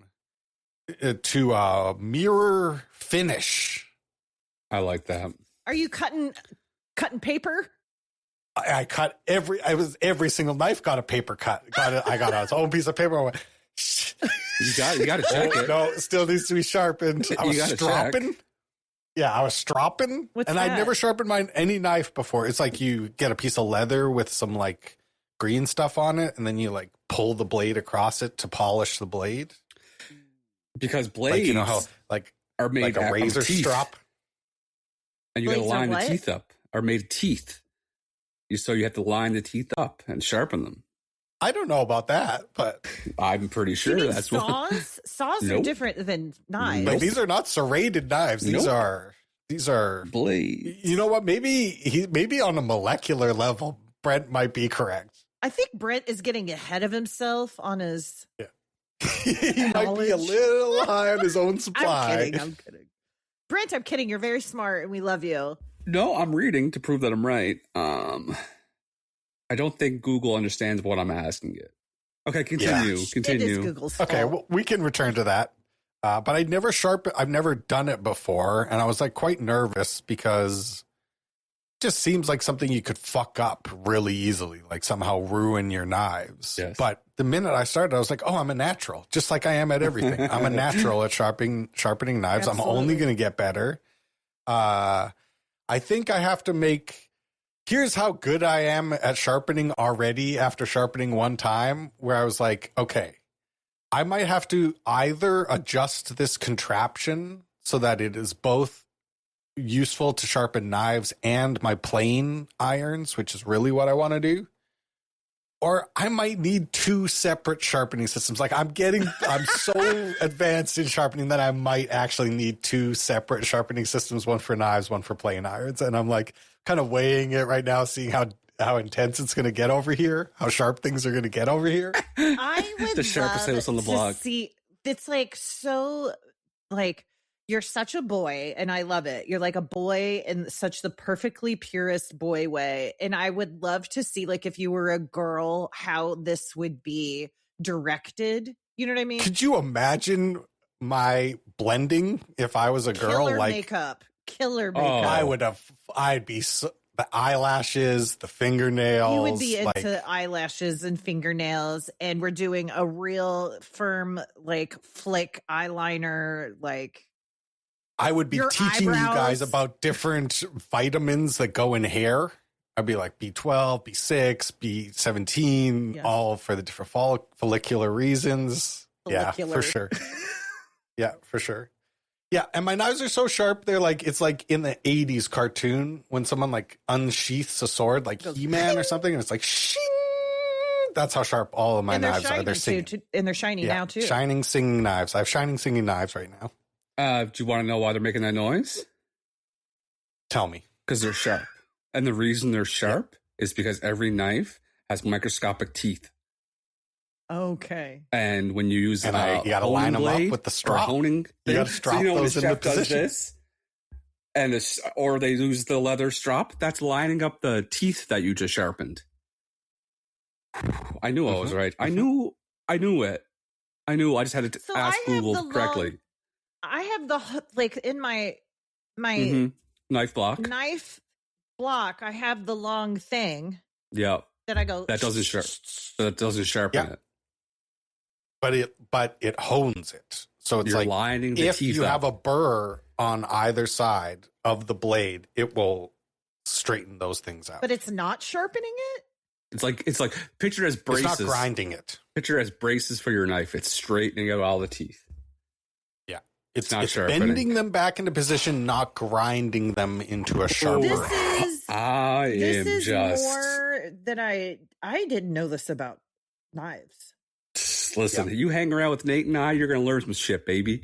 to a mirror finish. I like that. Are you cutting paper? I cut every single knife got a paper cut. I got its own piece of paper. I went, you got to check it. No, it still needs to be sharpened. I was stropping. Yeah, I was stropping. What's I'd that? never sharpened any knife before. It's like you get a piece of leather with some like green stuff on it, and then you like pull the blade across it to polish the blade. Because blades, like, you know how like are made like a razor strop, and you got to Blades are line the what? teeth up. Are made of teeth. So you have to line the teeth up and sharpen them. I don't know about that, but I'm pretty sure You mean that's saws? what. Saws are Nope. different than knives. like these are not serrated knives. These are Blades. You know what? Maybe on a molecular level, Brent might be correct. I think Brent is getting ahead of himself on his. He might be a little high on his own supply. I'm kidding. Brent, I'm kidding. You're very smart, and we love you. No, I'm reading to prove that I'm right. I don't think Google understands what I'm asking it. Okay, continue. Yeah. Continue. It is Google's fault. Okay, well, we can return to that. But I've never done it before, and I was like quite nervous because it just seems like something you could fuck up really easily, like somehow ruin your knives. Yes. But the minute I started, I was like, oh, I'm a natural, just like I am at everything. I'm a natural at sharpening knives. I'm only Absolutely. going to get better. I think I have to make. Here's how good I am at sharpening already after sharpening one time, where I was like, okay, I might have to either adjust this contraption so that it is both useful to sharpen knives and my plain irons, which is really what I want to do. Or I might need two separate sharpening systems. Like I'm so advanced in sharpening that I might actually need two separate sharpening systems, one for knives, one for plain irons. And I'm like kind of weighing it right now, seeing how intense it's going to get over here, how sharp things are going to get over here. I would The sharpest love house on the to block. see. It's like so. Like you're such a boy, and I love it. You're like a boy in such the perfectly purest boy way. And I would love to see, like, if you were a girl, how this would be directed. You know what I mean? Could you imagine my blending if I was a girl? Killer like makeup, killer Oh. makeup. I'd be the eyelashes, the fingernails. You would be into like, eyelashes and fingernails, and we're doing a real firm, like, flick eyeliner, like. I would be your teaching you eyebrows. guys about different vitamins that go in hair. I'd be like B12, B6, B17, Yes. all for the different follicular reasons. Follicular. Yeah, for sure. Yeah, for sure. Yeah, and my knives are so sharp. They're like, it's like in the 80s cartoon when someone like unsheaths a sword, like Goes He-Man or something, and it's like, shing. That's how sharp all of my And they're knives are. shiny They're singing. too, and they're shiny Yeah, now too. shining, singing knives. I have shining, singing knives right now. Do you want to know why they're making that noise? Tell me. Because they're sharp. And the reason they're sharp is because every knife has microscopic teeth. Okay. And when you use You got to line them up with the strop. honing You thing, got to strop when those the into chef does position. this, and or they use the leather strop, that's lining up the teeth that you just sharpened. I knew I was right. I knew it. I just had to So ask I have Google the correctly. I have the, like, in my Knife block. knife block, I have the long thing Yeah, that I go. that doesn't sharpen Yeah. it. But it hones it. So it's You're like lining the if teeth you up. have a burr on either side of the blade, it will straighten those things out. But it's not sharpening it. It's like picture it as It's braces. not grinding it. Picture it as braces for your knife. It's straightening out all the teeth. Yeah. It's not it's sharpening. bending them back into position, not grinding them into a sharper. This is just more that I didn't know this about knives. listen. You hang around with Nate and I, you're gonna learn some shit, baby.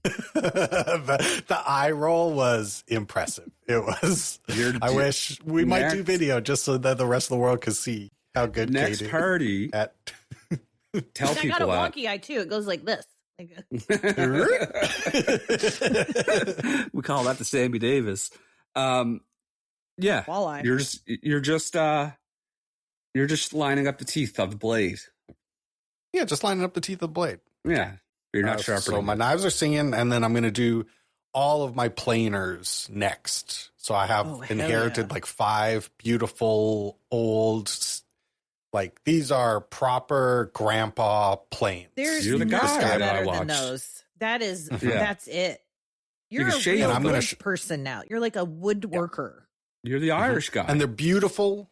the eye roll was impressive. It was. I wish we might do video just so that the rest of the world could see how good next Kate is party. at. Tell I got a people that. wonky eye too. It goes like this. Like, We call that the Sammy Davis. Yeah. Walleye. You're just lining up the teeth of the blade. Yeah, just lining up the teeth of the blade. Yeah. You're not sharpening. So my knives are singing, and then I'm going to do all of my planers next. So I have inherited like 5 beautiful old, like these are proper grandpa planes. There's You're the nothing guy better I than watched. those. That's it. You You're can a shave real them. wood person now. You're like a woodworker. You're the Irish guy. And they're beautiful.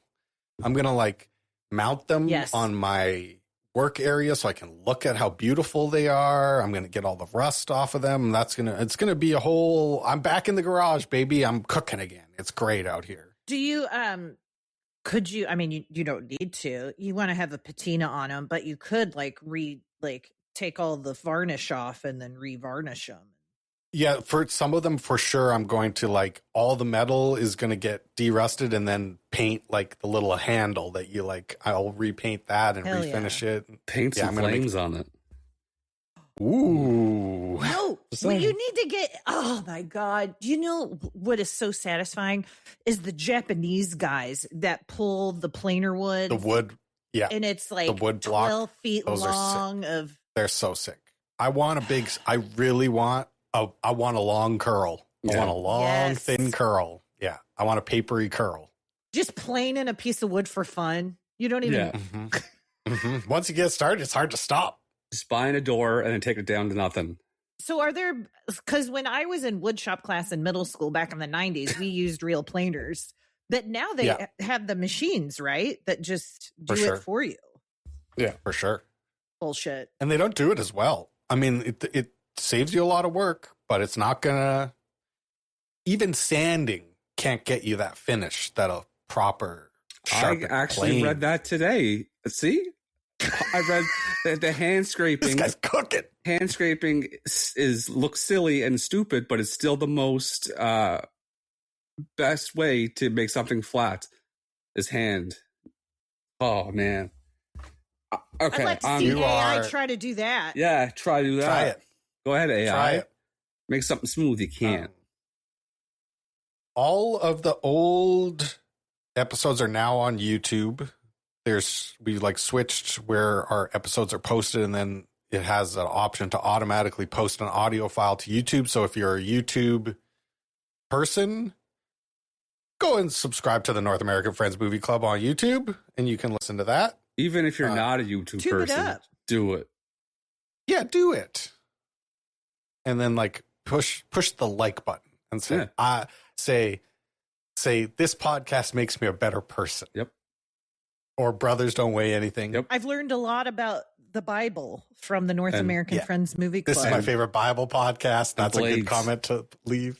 I'm going to like mount them Yes. on my work area so I can look at how beautiful they are. I'm going to get all the rust off of them. It's going to be a whole, I'm back in the garage, baby. I'm cooking again. It's great out here. Do you, could you, I mean, you don't need to, you want to have a patina on them, but you could take all the varnish off and then re-varnish them. Yeah, for some of them, for sure, I'm going to like all the metal is going to get derusted and then paint like the little handle that you like. I'll repaint that and Hell refinish it. Paint some flames on it. Ooh. No, what you need to get, oh my God. Do you know what is so satisfying is the Japanese guys that pull the planer wood. The wood, yeah. And it's like the wood block, 12 feet those are long sick. They're so sick. I want I really want I want a long curl. I want a long, thin curl. Yeah. I want a papery curl. Just planing a piece of wood for fun. You don't even. Yeah. Once you get started, it's hard to stop. Just buying a door and then take it down to nothing. So are there, because when I was in woodshop class in middle school back in the 90s, we used real planers. But now they have the machines, right? That just do it for you. Yeah, for sure. Bullshit. And they don't do it as well. I mean, it saves you a lot of work, but it's not gonna, even sanding can't get you that finish that a proper sharp I actually read that today. See? I read the hand scraping. This guy's cooking. Hand scraping looks silly and stupid, but it's still the most best way to make something flat is hand. Oh man. Okay. I'd like to see AI try to do that. Yeah, try to do that. Try it. Go ahead, AI. Try it. Make something smooth. You can't. All of the old episodes are now on YouTube. We like switched where our episodes are posted, and then it has an option to automatically post an audio file to YouTube. So if you're a YouTube person, go and subscribe to the North American Friends Movie Club on YouTube, and you can listen to that. Even if you're not a YouTube person, do it. Yeah, do it. And then like push the like button and say, say this podcast makes me a better person. Yep. Or brothers don't weigh anything. Yep. I've learned a lot about the Bible from the North American Friends Movie Club. This is my favorite Bible podcast. That's a good comment to leave.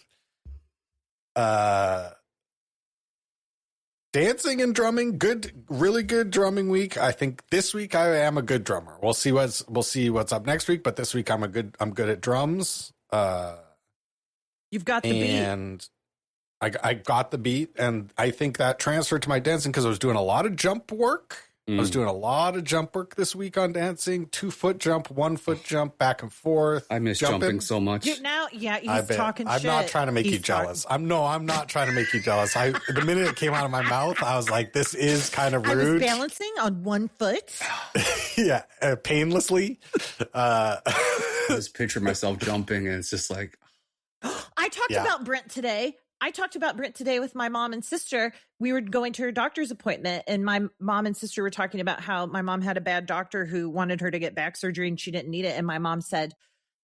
Dancing and drumming, really good drumming week. I think this week I am a good drummer. We'll see what's up next week, but this week I'm good at drums. You've got the beat. And I got the beat, and I think that transferred to my dancing because I was doing a lot of jump work. I was doing a lot of jump work this week on dancing. 2-foot jump, 1-foot jump, back and forth. I miss jumping so much. He's talking I'm shit. not trying to make you jealous. I'm not trying to make you jealous. The minute it came out of my mouth, I was like, this is kind of rude. I was balancing on 1 foot. Yeah, painlessly. I just picture myself jumping, and it's just like. I talked about Brent today. With my mom and sister. We were going to her doctor's appointment, and my mom and sister were talking about how my mom had a bad doctor who wanted her to get back surgery and she didn't need it. And my mom said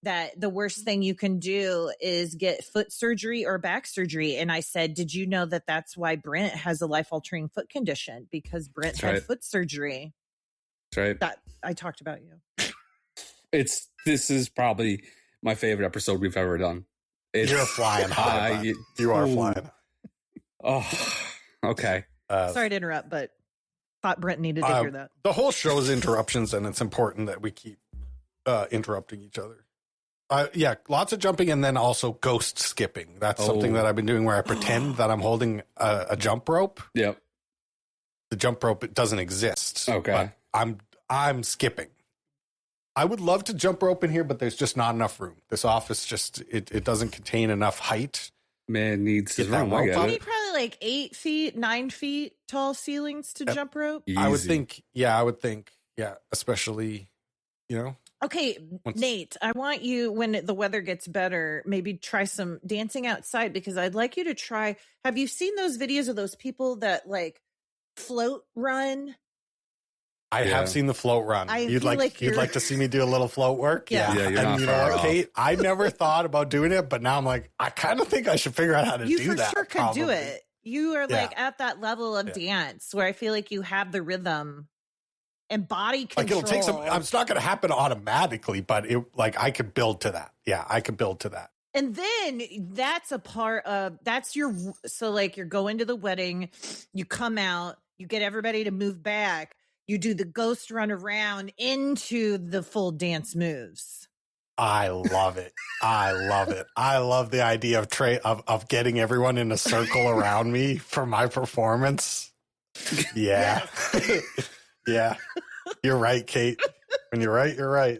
that the worst thing you can do is get foot surgery or back surgery. And I said, did you know that that's why Brent has a life-altering foot condition? Because Brent had foot surgery. That's right. That I talked about you. This is probably my favorite episode we've ever done. You're flying high. You are flying. Oh, okay. Sorry to interrupt, but thought Brent needed to hear that. The whole show is interruptions, and it's important that we keep interrupting each other. Lots of jumping, and then also ghost skipping. That's something that I've been doing where I pretend that I'm holding a jump rope. Yep. The jump rope doesn't exist. Okay. But I'm skipping. I would love to jump rope in here, but there's just not enough room. This office it doesn't contain enough height. Man needs his room. You need probably like 8 feet, 9 feet tall ceilings to jump rope. Easy. I would think, yeah, especially, Okay, Nate, I want you, when the weather gets better, maybe try some dancing outside, because I'd like you to try. Have you seen those videos of those people that like float run? I have seen the float run. You'd like to see me do a little float work? Yeah. Yeah, you're and not you know far what, off. Kate? I never thought about doing it, but now I'm like, I kind of think I should figure out how to You do for that. sure could do probably. it. You are like at that level of dance where I feel like you have the rhythm and body control. Like it'll take some. It's not going to happen automatically, but I could build to that. Yeah, I could build to that. And then that's a part of so like you're going to the wedding, you come out, you get everybody to move back, you do the ghost run around into the full dance moves. I love it. I love it. I love the idea of getting everyone in a circle around me for my performance. Yeah. Yeah. You're right, Kate. When you're right, you're right.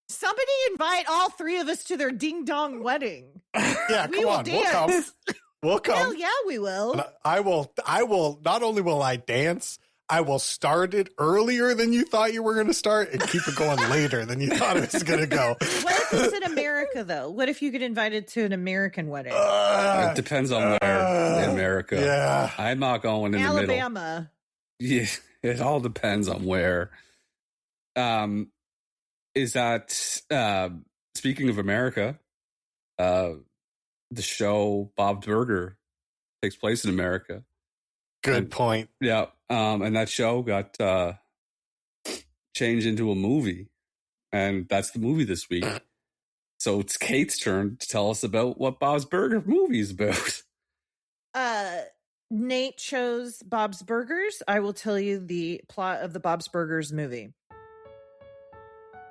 Somebody invite all 3 of us to their ding dong wedding. Yeah, We come will on. dance. We'll come. Hell yeah, we will. And I will, not only will I dance, I will start it earlier than you thought you were going to start and keep it going later than you thought it was going to go. What if it's in America, though? What if you get invited to an American wedding? It depends on where in America. Yeah. I'm not going in the middle. Alabama. Yeah, it all depends on where. Is that speaking of America, the show Bob's Burger takes place in America. Good point. Yeah, and that show got changed into a movie, and that's the movie this week. So it's Kate's turn to tell us about what Bob's Burger movie is about. Nate chose Bob's Burgers. I will tell you the plot of the Bob's Burgers movie.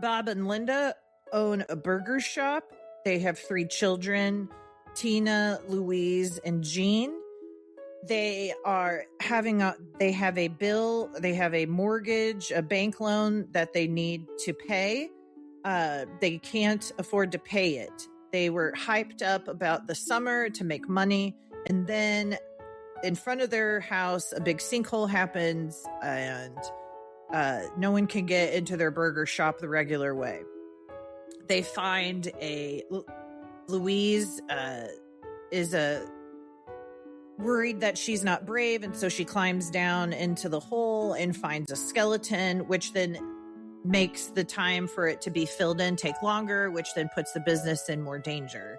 Bob and Linda own a burger shop. They have 3 children, Tina, Louise, and Jean. They have a bill, they have a mortgage, a bank loan that they need to pay. They can't afford to pay it. They were hyped up about the summer to make money, and then in front of their house, a big sinkhole happens, and no one can get into their burger shop the regular way. They find Louise is worried that she's not brave, and so she climbs down into the hole and finds a skeleton, which then makes the time for it to be filled in take longer, which then puts the business in more danger.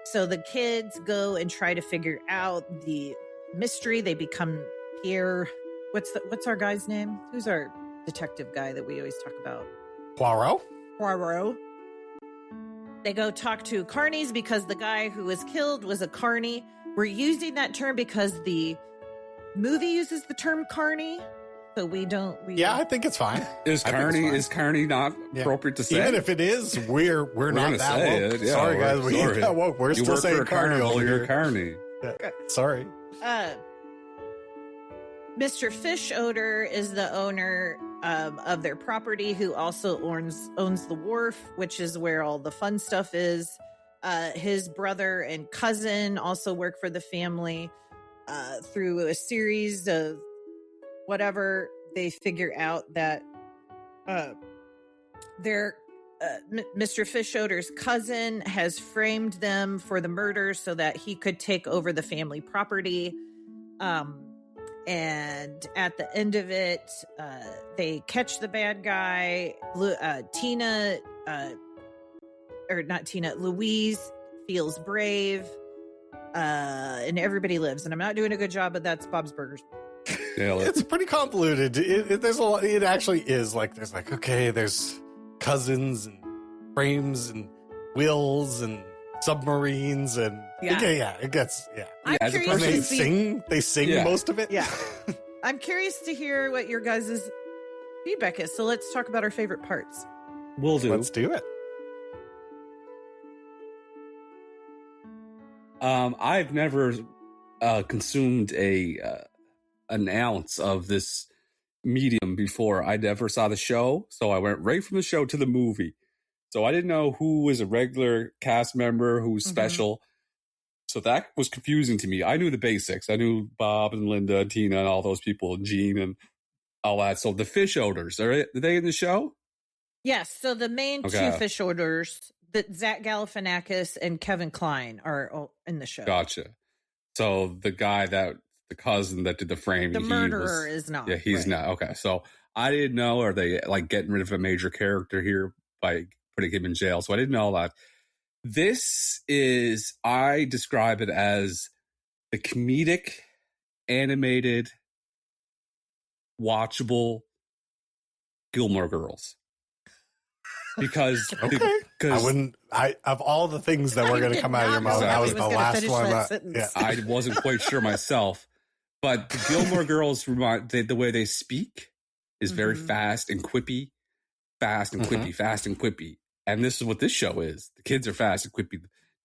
So the kids go and try to figure out the mystery. They become Pierre. What's our guy's name? Who's our detective guy that we always talk about? Poirot. They go talk to carnies because the guy who was killed was a carny. We're using that term because the movie uses the term carny, so we don't. Yeah, I think it's fine. Is carny not appropriate to say? Even if it is, we're not that woke. Yeah, sorry, guys, we ain't that woke. We're still saying carny over you're here. carny. Yeah, sorry. Mr. Fish Odor is the owner of their property, who also owns the wharf, which is where all the fun stuff is. His brother and cousin also work for the family. Through a series of whatever, they figure out that Mr. Fish Odor's cousin has framed them for the murder so that he could take over the family property. And at the end of it, they catch the bad guy. Louise feels brave, and everybody lives. And I'm not doing a good job, but that's Bob's Burgers. Yeah, it's pretty convoluted. There's a lot. It actually is there's cousins and frames and wills and submarines and it gets. I'm as a curious person, they sing most of it. Yeah. I'm curious to hear what your guys' feedback is. So let's talk about our favorite parts. Will do. Let's do it. I've never consumed an ounce of this medium before. I never saw the show, so I went right from the show to the movie. So I didn't know who was a regular cast member, who was special. So that was confusing to me. I knew the basics. I knew Bob and Linda, and Tina, and all those people, and Gene, and all that. So the fish odors, are they in the show? Yes. So the main two fish orders, that Zach Galifianakis and Kevin Kline are in the show. Gotcha. So the cousin that did the framing, the murderer is not. Yeah, he's not. Okay. So I didn't know, are they like getting rid of a major character here by putting him in jail? So I didn't know that. This is, I describe it as the comedic, animated, watchable Gilmore Girls. Because of all the things that were going to come out of your mouth, that was the last one. I wasn't quite sure myself, but the Gilmore Girls, the way they speak is very fast and quippy, fast and quippy. And this is what this show is. The kids are fast and quippy.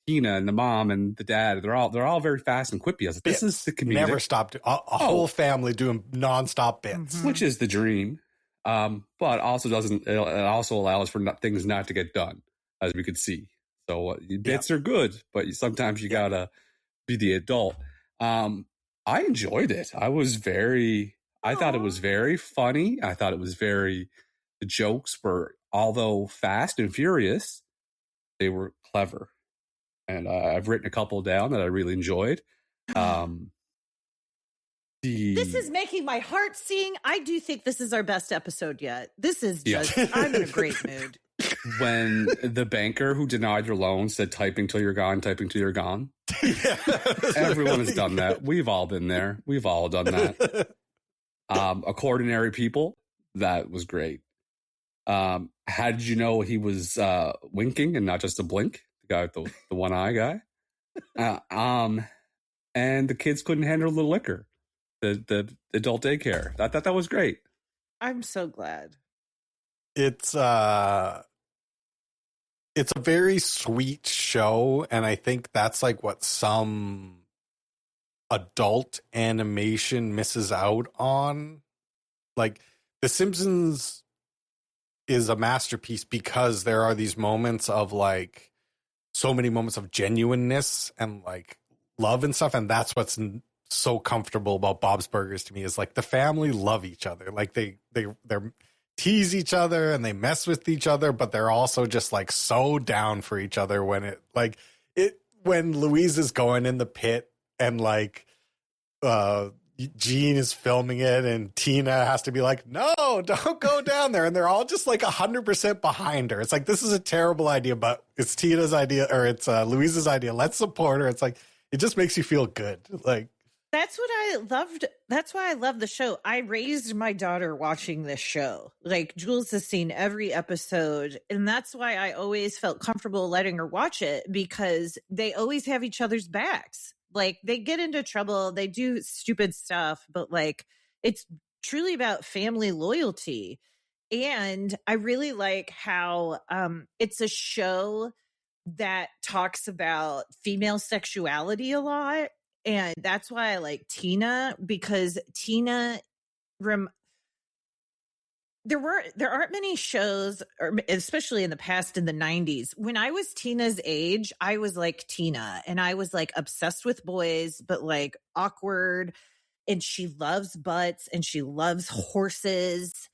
Tina and the mom and the dad, they're all very fast and quippy. I was like, this is the comedic. Never stopped. A whole family doing nonstop bits, which is the dream. But also it also allows for things not to get done, as we could see. So bits are good, but sometimes you gotta be the adult. I enjoyed it. I thought it was very funny. I thought it was the jokes were, although fast and furious, they were clever. And I've written a couple down that I really enjoyed. This is making my heart sing. I do think this is our best episode yet. This is just, I'm in a great mood. When the banker who denied your loan said, typing till you're gone, typing till you're gone. Everyone has done that. We've all been there. We've all done that. Ordinary people, that was great. How did you know he was winking and not just a blink? The guy with the one eye guy. And the kids couldn't handle the liquor. The adult daycare. I thought that was great. I'm so glad. It's a very sweet show, and I think that's like what some adult animation misses out on. Like The Simpsons is a masterpiece because there are these moments of like so many moments of genuineness and like love and stuff, and that's what's so comfortable about Bob's Burgers to me, is like the family love each other. Like they're tease each other and they mess with each other, but they're also just like so down for each other when when Louise is going in the pit and like Gene is filming it and Tina has to be like, no, don't go down there. And they're all just like 100% behind her. It's like, this is a terrible idea, but it's Tina's idea, or it's Louise's idea. Let's support her. It's like, it just makes you feel good. Like, that's what I loved. That's why I love the show. I raised my daughter watching this show. Like, Jules has seen every episode, and that's why I always felt comfortable letting her watch it, because they always have each other's backs. Like, they get into trouble, they do stupid stuff, but like, it's truly about family loyalty. And I really like how it's a show that talks about female sexuality a lot. And that's why I like Tina, because Tina, there aren't many shows, or especially in the past, in the 90s. When I was Tina's age, I was like Tina, and I was like obsessed with boys, but like awkward. And she loves butts and she loves horses.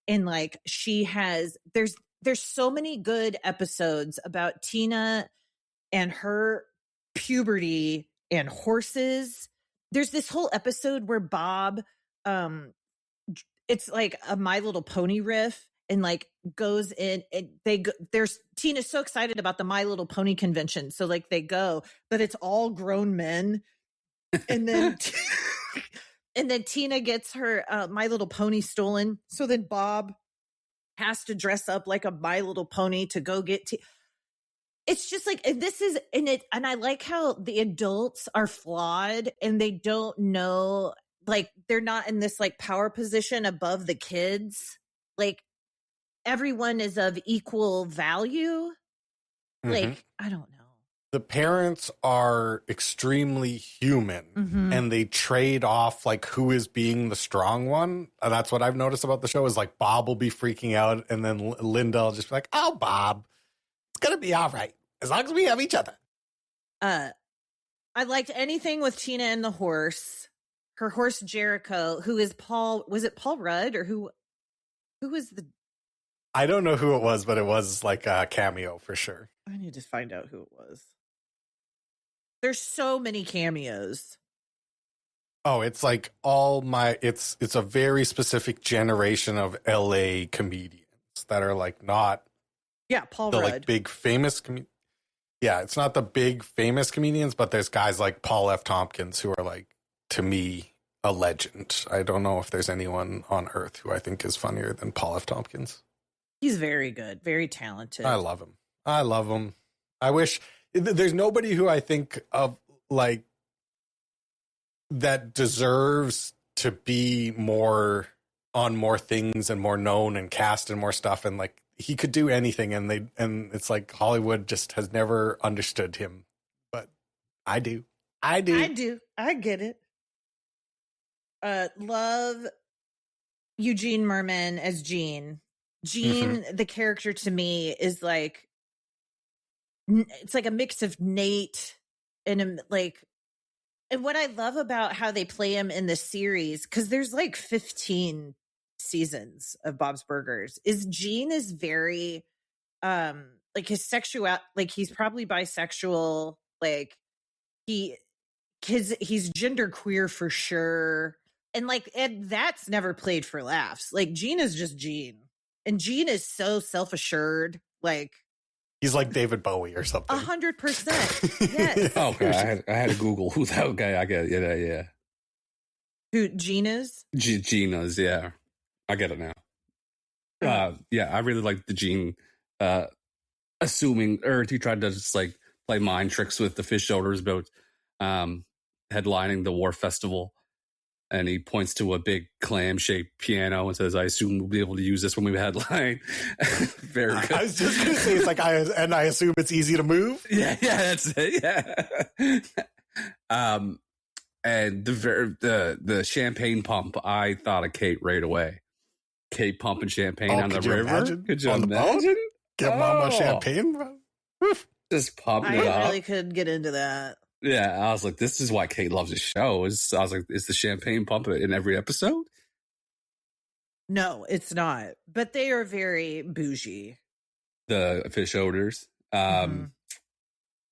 And like there's so many good episodes about Tina and her puberty and horses. There's this whole episode where Bob, it's like a My Little Pony riff, and like goes in, and there's Tina's so excited about the My Little Pony convention, so like they go, but it's all grown men, and then and then Tina gets her My Little Pony stolen, so then Bob has to dress up like a My Little Pony to go get it's just like, this is in it. And I like how the adults are flawed and they don't know, like, they're not in this like power position above the kids. Like, everyone is of equal value. Like, I don't know. The parents are extremely human and they trade off like who is being the strong one. And that's what I've noticed about the show, is like Bob will be freaking out and then Linda will just be like, oh, Bob, it's going to be all right as long as we have each other. I liked anything with Tina and the horse. Her horse Jericho, who is Paul. Was it Paul Rudd or who was the? I don't know who it was, but it was like a cameo for sure. I need to find out who it was. There's so many cameos. Oh, it's like it's a very specific generation of LA comedians that are like not Paul the Rudd. like big famous it's not the big famous comedians, but there's guys like Paul F. Tompkins who are like, to me, a legend. I don't know if there's anyone on earth who I think is funnier than Paul F. Tompkins. He's very good, very talented. I love him. I wish there's nobody who I think of like that deserves to be more on more things and more known and cast and more stuff, and like he could do anything, and it's like Hollywood just has never understood him, but I do. I get it. Love Eugene Merman as Gene. Gene, the character to me is like, it's like a mix of Nate and what I love about how they play him in the series, because there's like 15 seasons of Bob's Burgers, is Gene is very like his sexual, like he's probably bisexual, like he's genderqueer for sure, and that's never played for laughs. Like Gene is just Gene, and Gene is so self-assured, like he's like David Bowie or something. 100%. Yes. Okay, I had to Google who that guy. I get it. Yeah. Who Gene is? Gene is. Yeah, I get it now. I really like the Gene assuming, or he tried to just like play mind tricks with the fish shoulders about headlining the War Festival. And he points to a big clam-shaped piano and says, "I assume we'll be able to use this when we headline." Very good. I was just going to say, it's like, I assume it's easy to move. Yeah, that's it. Yeah. And the champagne pump, I thought of Kate right away. Kate pumping champagne on the river. Imagine? Could you imagine? Get Mama champagne. Just pumping it up. I really could get into that. Yeah, I was like, this is why Kate loves the show. I was like, is the champagne pump in every episode? No, it's not. But they are very bougie. The fish odors. I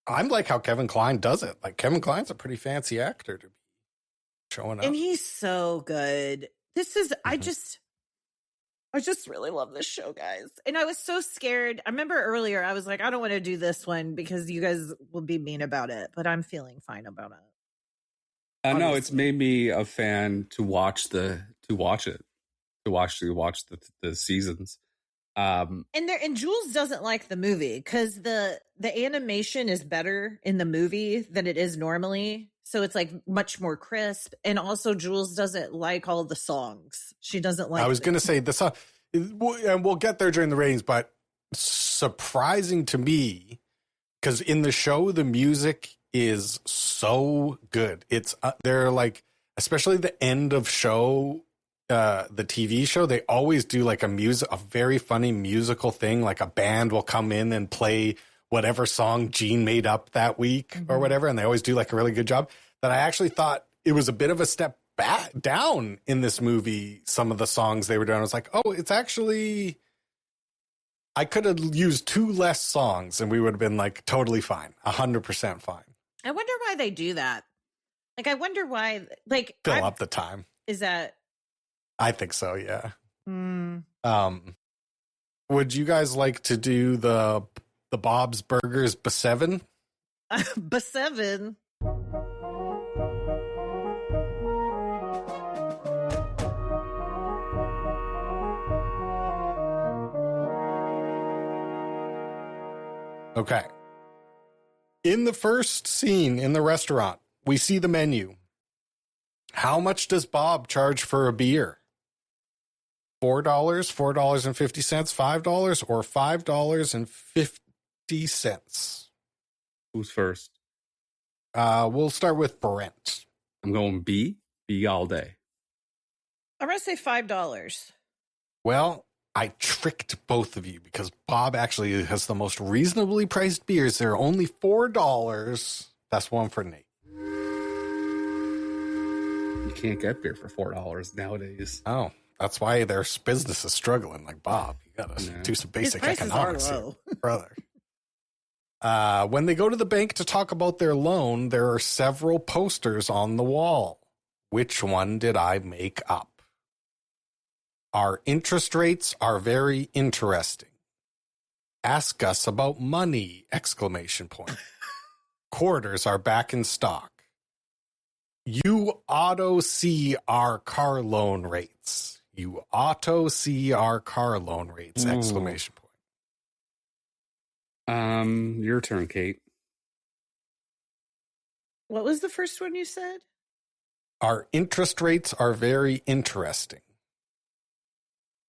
like how Kevin Kline does it. Like Kevin Kline's a pretty fancy actor to be showing up. And he's so good. This is, I just really love this show, guys. And I was so scared. I remember earlier, I was like, I don't want to do this one because you guys will be mean about it, but I'm feeling fine about it. I know it's made me a fan to watch the seasons. And Jules doesn't like the movie because the animation is better in the movie than it is normally. So it's like much more crisp. And also Jules doesn't like all the songs. She doesn't like. I was going to say the song, and we'll get there during the ratings, but surprising to me, because in the show, the music is so good. It's they're like, especially the end of show, the TV show, they always do like a very funny musical thing. Like a band will come in and play whatever song Gene made up that week or whatever. And they always do like a really good job. That I actually thought it was a bit of a step back down in this movie. Some of the songs they were doing, I was like, oh, it's actually, I could have used 2 less songs and we would have been like totally fine. 100% fine. I wonder why they do that. Like, I wonder why, like, fill up the time. Is that? I think so. Yeah. Would you guys like to do the Bob's Burgers B7? B7. Okay. In the first scene in the restaurant, we see the menu. How much does Bob charge for a beer? $4, $4.50, $5, or $5.50? Who's first? We'll start with Brent. I'm going B all day. I'm going to say $5. Well, I tricked both of you because Bob actually has the most reasonably priced beers. They're only $4. That's one for Nate. You can't get beer for $4 nowadays. Oh, that's why their business is struggling. Like, Bob, you gotta do some basic economics here, brother. When they go to the bank to talk about their loan, there are several posters on the wall. Which one did I make up? Our interest rates are very interesting. Ask us about money! ! Quarters are back in stock. You auto see our car loan rates. You auto see our car loan rates! ! Your turn, Kate. What was the first one you said? Our interest rates are very interesting.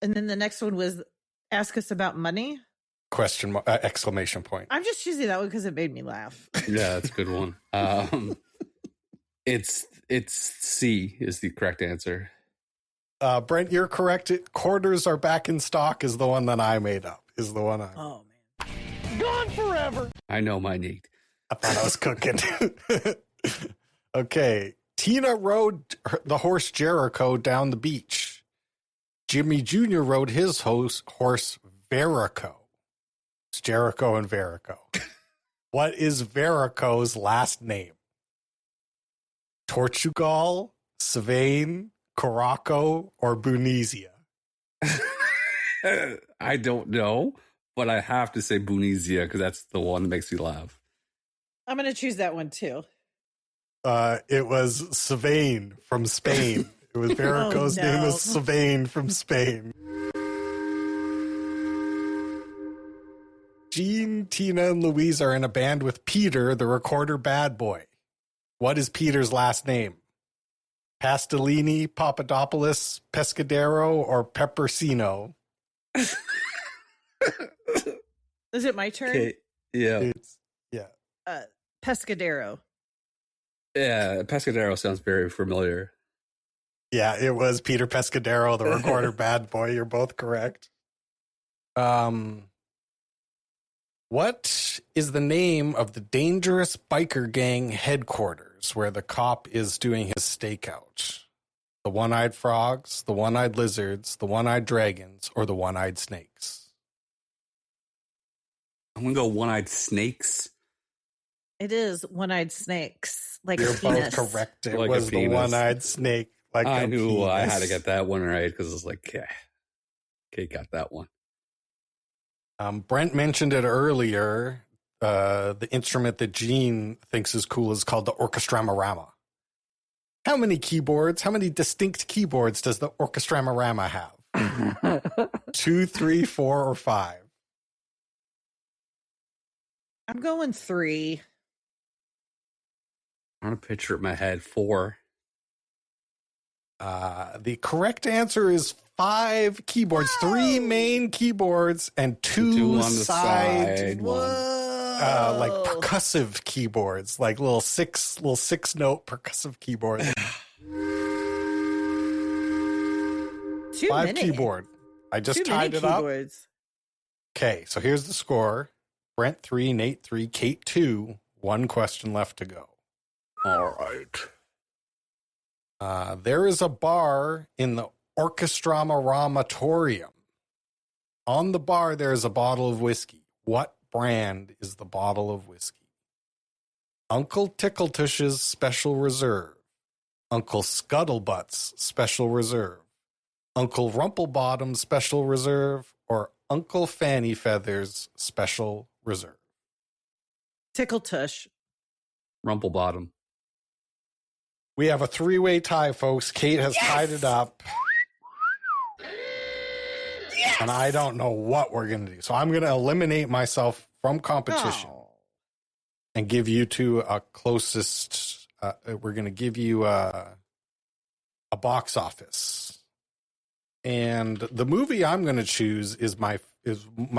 And then the next one was ask us about money? ! I'm just choosing that one because it made me laugh. Yeah, that's a good one. It's C is the correct answer. Brent, you're correct. Quarters are back in stock is the one that I made up. Oh, man. Gone forever. I know my need. I thought I was cooking. Okay. Tina rode the horse Jericho down the beach. Jimmy Jr. rode his horse Verico. It's Jericho and Verico. What is Verico's last name? Tortugal, Savain, Caraco, or Bunizia? I don't know, but I have to say Bunizia because that's the one that makes me laugh. I'm going to choose that one too. It was Savain from Spain. It was Verico's name was Savain from Spain. Jean, Tina, and Louise are in a band with Peter, the recorder bad boy. What is Peter's last name? Pastellini, Papadopoulos, Pescadero, or Peppersino? Is it my turn? Okay. Yeah. Pescadero. Yeah, Pescadero sounds very familiar. Yeah, it was Peter Pescadero, the recorder bad boy. You're both correct. What is the name of the dangerous biker gang headquarters where the cop is doing his stakeout? The one-eyed frogs, the one-eyed lizards, the one-eyed dragons, or the one-eyed snakes? I'm going to go one-eyed snakes. It is one-eyed snakes. Like You're a penis. both correct. It Like was the one-eyed snake. Like I knew penis. I had to get that one right because it was like, yeah, Kate got that one. Brent mentioned it earlier. The instrument that Gene thinks is cool is called the orchestramarama. How many distinct keyboards does the orchestramarama have? 2, 3, 4, or 5? I'm going 3. I'm going to picture it in my head 4. The correct answer is 5 keyboards, 3 main keyboards, and 2 on the side Whoa. like percussive keyboards, like little 6-note percussive keyboards. 5 keyboard. I just tied it up. Okay, so here's the score. Brent 3, Nate 3, Kate 2. 1 question left to go. All right. There is a bar in the Orchestramaramatorium. On the bar, there is a bottle of whiskey. What brand is the bottle of whiskey? Uncle Tickletosh's Special Reserve. Uncle Scuttlebutt's Special Reserve. Uncle Rumplebottom's Special Reserve. Or Uncle Fanny Feather's Special Reserve. Tickletosh. Rumplebottom. We have a 3-way tie, folks. Kate has tied it up. Yes! And I don't know what we're going to do. So I'm going to eliminate myself from competition and give you two a closest. We're going to give you a box office. And the movie I'm going to choose is my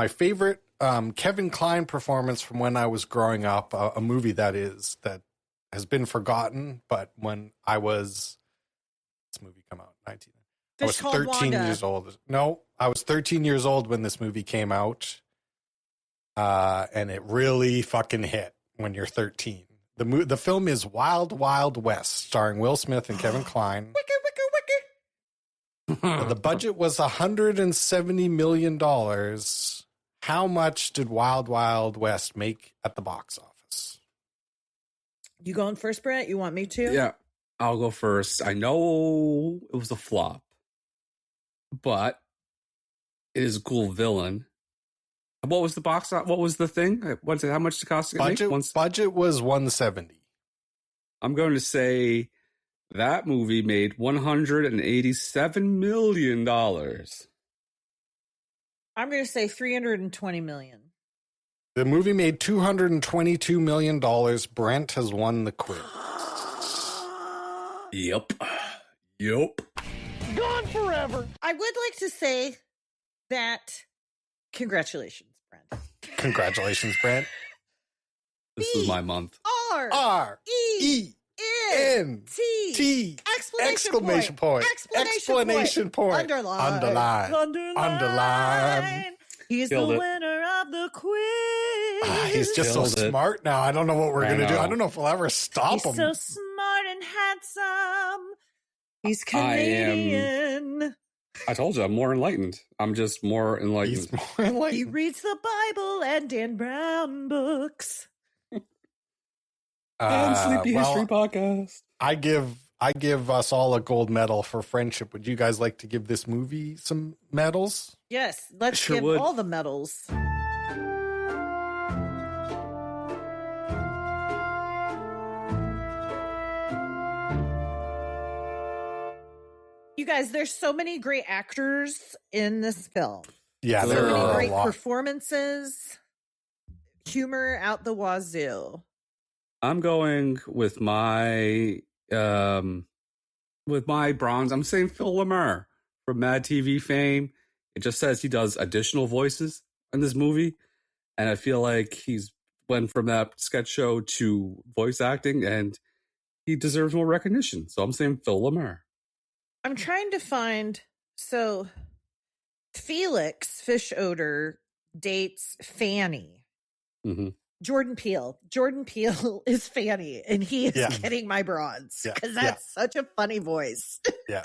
favorite Kevin Kline performance from when I was growing up, a movie that has been forgotten, but when I was, this movie come out, 19. I was 13 years old. No, I was 13 years old when this movie came out. And it really fucking hit when you're 13. The film is Wild Wild West, starring Will Smith and Kevin Kline. The budget was $170 million. How much did Wild Wild West make at the box office? You going first, Brent? You want me to? Yeah, I'll go first. I know it was a flop, but it is a cool villain. What was the box? What was the thing? What's it? How much did it cost to make? Budget was $170. I'm going to say that movie made $187 million. I'm going to say $320 million. The movie made $222 million. Brent has won the quiz. Yep. Gone forever. I would like to say that congratulations, Brent. Congratulations, Brent. This is my month. R-E-N-T exclamation point. Underline. He's Killed the it. winner of the quiz. He's just Killed so it. smart now. I don't know what we're going to do. I don't know if we'll ever stop He's him. so smart and handsome. He's Canadian. I told you, I'm more enlightened. I'm just more enlightened. He's more enlightened. He reads the Bible and Dan Brown books. And Sleepy History Podcast. I give us all a gold medal for friendship. Would you guys like to give this movie some medals? Yes, let's Sure give would. all the medals. You guys, there's so many great actors in this film. Yeah, So there many are a great lot. performances, humor out the wazoo. I'm going with my bronze. I'm saying Phil Lamar from Mad TV fame. It just says he does additional voices in this movie, and I feel like he's went from that sketch show to voice acting, and he deserves more recognition. So I'm saying Phil Lamar. I'm trying to find, so Felix Fish Odor dates Fanny. Mm-hmm. Jordan Peele. Jordan Peele is Fanny, and he is Yeah. getting my bronze Yeah. because that's such a funny voice. Yeah.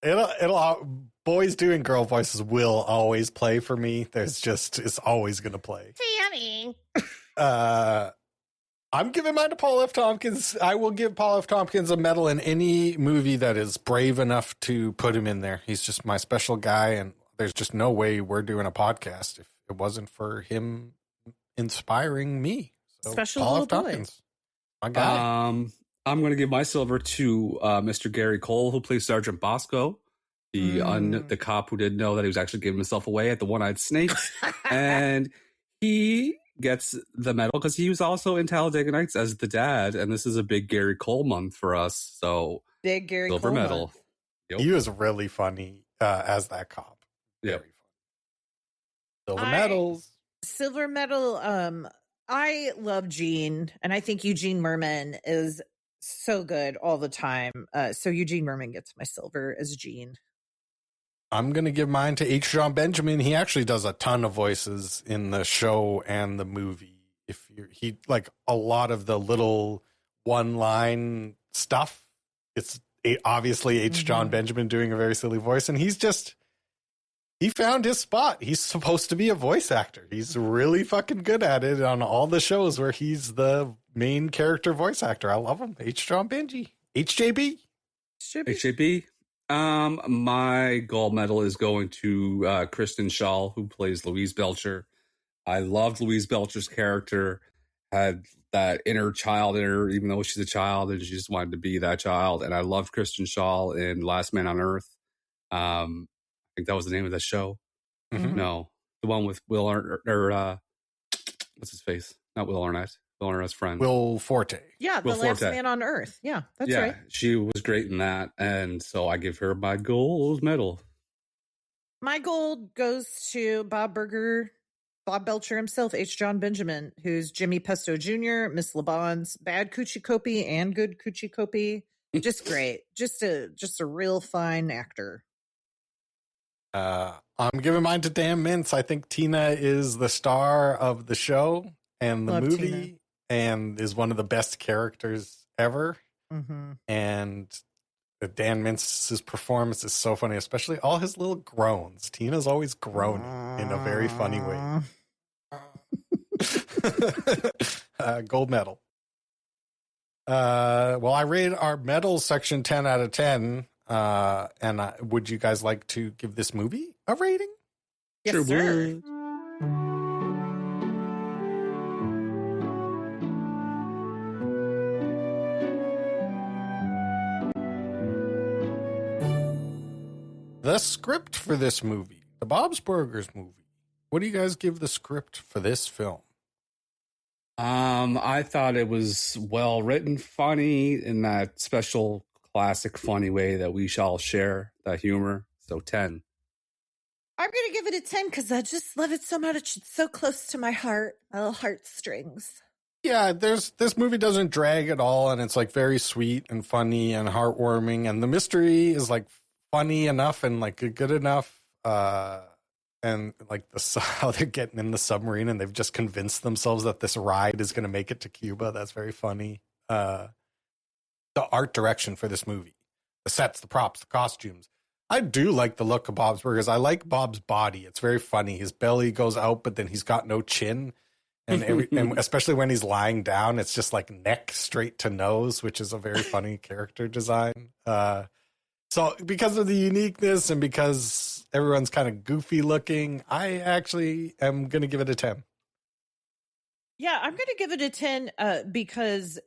It'll boys doing girl voices will always play for me. It's always going to play. Fanny. I'm giving mine to Paul F. Tompkins. I will give Paul F. Tompkins a medal in any movie that is brave enough to put him in there. He's just my special guy, and there's just no way we're doing a podcast if it wasn't for him inspiring me. So, Special Paul F. little boy. Tompkins, my guy. I'm going to give my silver to Mr. Gary Cole, who plays Sergeant Bosco, the cop who didn't know that he was actually giving himself away at the One-Eyed Snake. And he gets the medal because he was also in Talladega Nights as the dad, and this is a big Gary Cole month for us. So Big Gary silver Cole medal. month. Yep. He was really funny as that cop. Yep. Very funny. Silver medals. Silver medal. I love Gene, and I think Eugene Merman is so good all the time. So Eugene Merman gets my silver as Gene. I'm going to give mine to H. John Benjamin. He actually does a ton of voices in the show and the movie. He like a lot of the little one-line stuff. It's obviously H. John Benjamin doing a very silly voice, and he found his spot. He's supposed to be a voice actor. He's really fucking good at it on all the shows where he's the main character voice actor. I love him. H. John Benji. HJB. HJB. My gold medal is going to Kristen Schaal, who plays Louise Belcher. I loved Louise Belcher's character. Had that inner child in her, even though she's a child, and she just wanted to be that child. And I loved Kristen Schaal in Last Man on Earth. I think that was the name of the show. Mhm. No, the one with Will what's his face? Not Will Arnett. Will Arnett's friend. Will Forte. Yeah, Will the last Forte. man on Earth. Yeah, that's right. She was great in that, and so I give her my gold medal. My gold goes to Bob Burger, Bob Belcher himself, H. John Benjamin, who's Jimmy Pesto Jr., Miss LeBon's bad Coochie Copy and good Coochie Copy. Just great. Just a real fine actor. I'm giving mine to Dan Mintz. I think Tina is the star of the show and the Love movie. Tina. and is one of the best characters ever. Mm-hmm. And Dan Mintz's performance is so funny, especially all his little groans. Tina's always groaning in a very funny way. Gold medal. Well, I rated our medal section 10 out of 10. Would you guys like to give this movie a rating? Yes, Sure sir. would. The script for this movie, the Bob's Burgers movie. What do you guys give the script for this film? I thought it was well written, funny in that special classic funny way that we shall share, that humor. So 10. I'm going to give it a 10 because I just love it so much. It's so close to my heart, my little heartstrings. Yeah, this movie doesn't drag at all, and it's like very sweet and funny and heartwarming, and the mystery is like funny enough and like good enough. And like how they're getting in the submarine and they've just convinced themselves that this ride is going to make it to Cuba. That's very funny. The art direction for this movie, the sets, the props, the costumes. I do like the look of Bob's Burgers. I like Bob's body. It's very funny. His belly goes out, but then he's got no chin. And, and especially when he's lying down, it's just like neck straight to nose, which is a very funny character design. So because of the uniqueness and because everyone's kind of goofy looking, I actually am going to give it a 10. Yeah, I'm going to give it a 10 because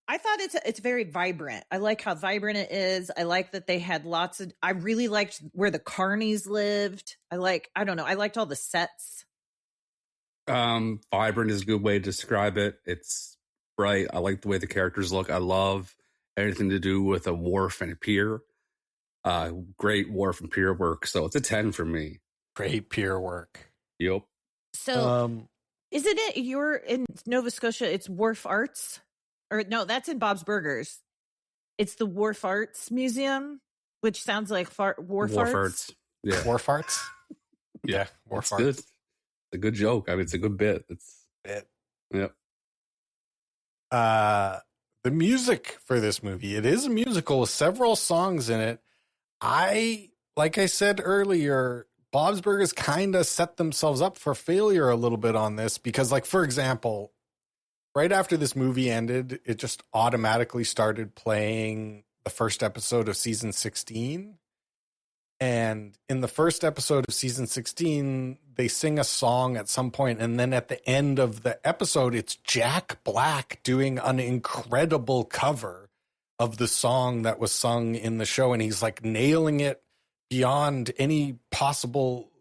I thought it's very vibrant. I like how vibrant it is. I like that they had I really liked where the carnies lived. I liked all the sets. Vibrant is a good way to describe it. It's bright. I like the way the characters look. I love anything to do with a wharf and a pier. Great wharf and pier work. So it's a 10 for me. Great pier work. Yep. So isn't it you're in Nova Scotia? It's Wharf Arts? Or no, that's in Bob's Burgers. It's the Wharf Arts Museum, which sounds like Wharf Arts. Yeah. Wharf Arts? Yeah, Wharf Arts. Good. It's a good joke. I mean, it's a good bit. Yep. The music for this movie, it is a musical with several songs in it. Like I said earlier, Bob's Burgers kind of set themselves up for failure a little bit on this because, like, for example, right after this movie ended, it just automatically started playing the first episode of season 16. And in the first episode of season 16, they sing a song at some point, and then at the end of the episode, it's Jack Black doing an incredible cover of the song that was sung in the show, and he's like nailing it beyond any possible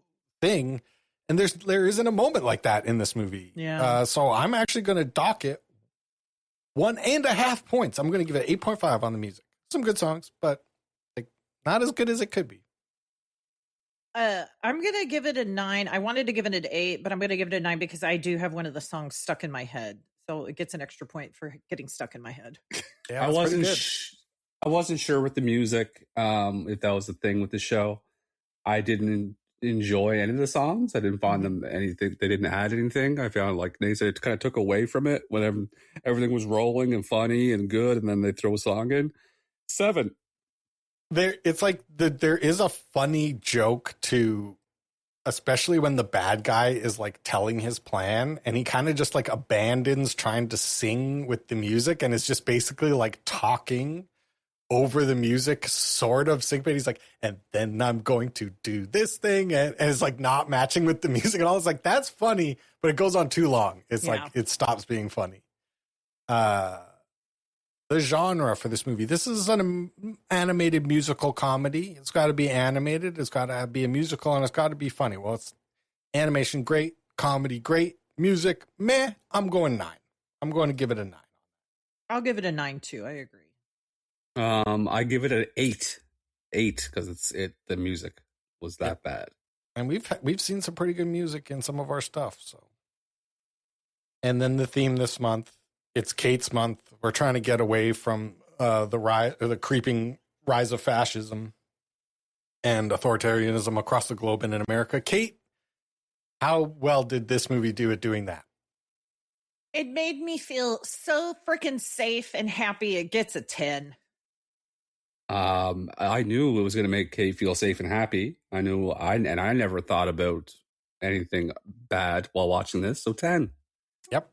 thing. And there isn't a moment like that in this movie. Yeah. So I'm actually going to dock it 1.5 points. I'm going to give it 8.5 on the music. Some good songs, but like not as good as it could be. I'm going to give it a 9. I wanted to give it an 8, but I'm going to give it a 9 because I do have one of the songs stuck in my head. So it gets an extra point for getting stuck in my head. Yeah, I wasn't sure with the music, if that was the thing with the show. I didn't enjoy any of the songs. I didn't find them anything. They didn't add anything. I found, like they said, it kind of took away from it whenever everything was rolling and funny and good, and then they throw a song in. 7. It's like there is a funny joke to, especially when the bad guy is like telling his plan and he kind of just like abandons trying to sing with the music and is just basically like talking over the music, sort of syncopated. He's like, and then I'm going to do this thing, and it's like not matching with the music and all. It's like, that's funny, but it goes on too long. It's like it stops being funny. The genre for this movie, this is an animated musical comedy. It's got to be animated. It's got to be a musical, and it's got to be funny. Well, it's animation, great. Comedy, great. Music, meh. I'm going 9. I'm going to give it a 9. I'll give it a 9 too. I agree. I give it an 8. 8 because the music was that bad. And we've seen some pretty good music in some of our stuff. So, and then the theme this month, it's Kate's month. We're trying to get away from the creeping rise of fascism and authoritarianism across the globe and in America. Kate, how well did this movie do at doing that? It made me feel so freaking safe and happy. It gets a 10. I knew it was going to make Kate feel safe and happy. I never thought about anything bad while watching this. So 10. Yep.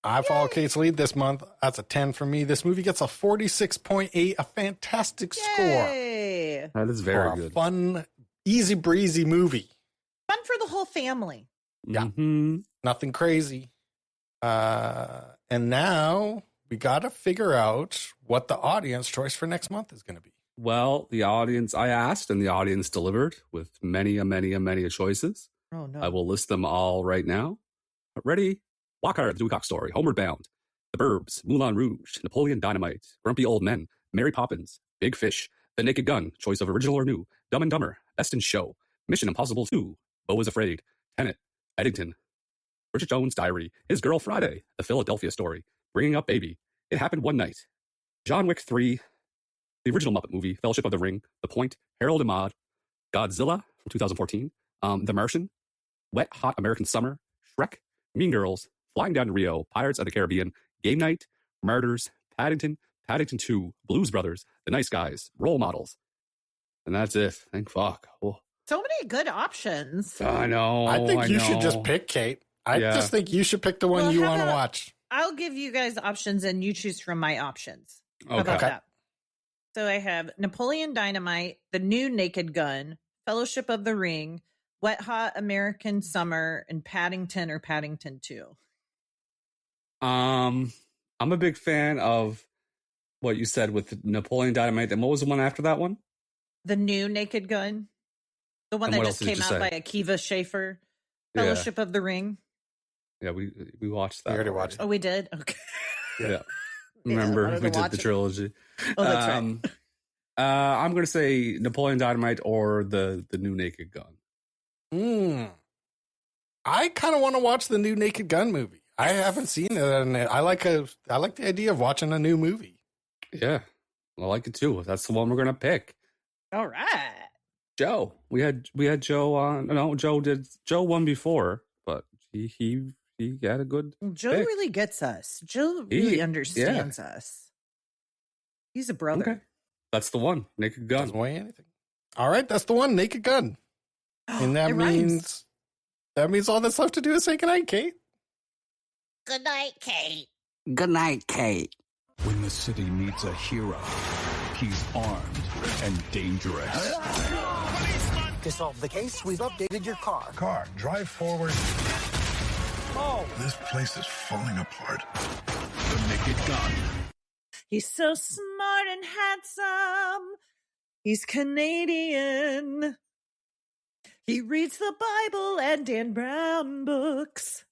I follow Kate's lead this month. That's a 10 for me. This movie gets a 46.8, a fantastic score. That is very good. Fun, easy breezy movie. Fun for the whole family. Yeah. Mm-hmm. Nothing crazy. And now we got to figure out what the audience choice for next month is going to be. Well, the audience, I asked and the audience delivered with many choices. Oh, no. I will list them all right now. Ready? Walker, the Dewey Cox Story, Homeward Bound, The Burbs, Moulin Rouge, Napoleon Dynamite, Grumpy Old Men, Mary Poppins, Big Fish, The Naked Gun, choice of original or new, Dumb and Dumber, Best in Show, Mission Impossible 2, Beau is Afraid, Tenet, Eddington, Bridget Jones' Diary, His Girl Friday, The Philadelphia Story, Bringing Up Baby, It Happened One Night, John Wick 3, the original Muppet movie, Fellowship of the Ring, The Point, Harold and Maude, Godzilla from 2014, The Martian, Wet Hot American Summer, Shrek, Mean Girls, Flying Down to Rio, Pirates of the Caribbean, Game Night, Martyrs, Paddington, Paddington 2, Blues Brothers, The Nice Guys, Role Models. And that's it. Thank fuck. Oh. So many good options. I know. I think you should just pick, Kate. I just think you should pick the one you want to watch. I'll give you guys options and you choose from my options. Okay. How about that? So I have Napoleon Dynamite, The New Naked Gun, Fellowship of the Ring, Wet Hot American Summer, and Paddington or Paddington 2. I'm a big fan of what you said with Napoleon Dynamite. And what was the one after that one? The New Naked Gun. The one And that what just else did came you out say? by Akiva Schaffer. Yeah. Fellowship of the Ring. Yeah, we watched that. We already watched Oh, we did? Okay. Yeah. Remember, wanted to we did watch the it. trilogy. Oh, that's right. I'm going to say Napoleon Dynamite or the New Naked Gun. I kind of want to watch the new Naked Gun movie. I haven't seen it, and I like the idea of watching a new movie. Yeah, I like it too. That's the one we're going to pick. All right. Joe, we had Joe on. No, Joe won before, but he had a good. Joe pick. really gets us. Joe really understands us. He's a brother. Okay. That's the one. Naked Gun. Doesn't weigh anything. All right, that's the one. Naked Gun. And that It rhymes. means all that's left to do is say goodnight, Kate. Good night, Kate. Good night, Kate. When the city needs a hero, he's armed and dangerous. To solve the case, we've updated your car. Car, drive forward. Oh, this place is falling apart. The Naked Gun. He's so smart and handsome. He's Canadian. He reads the Bible and Dan Brown books.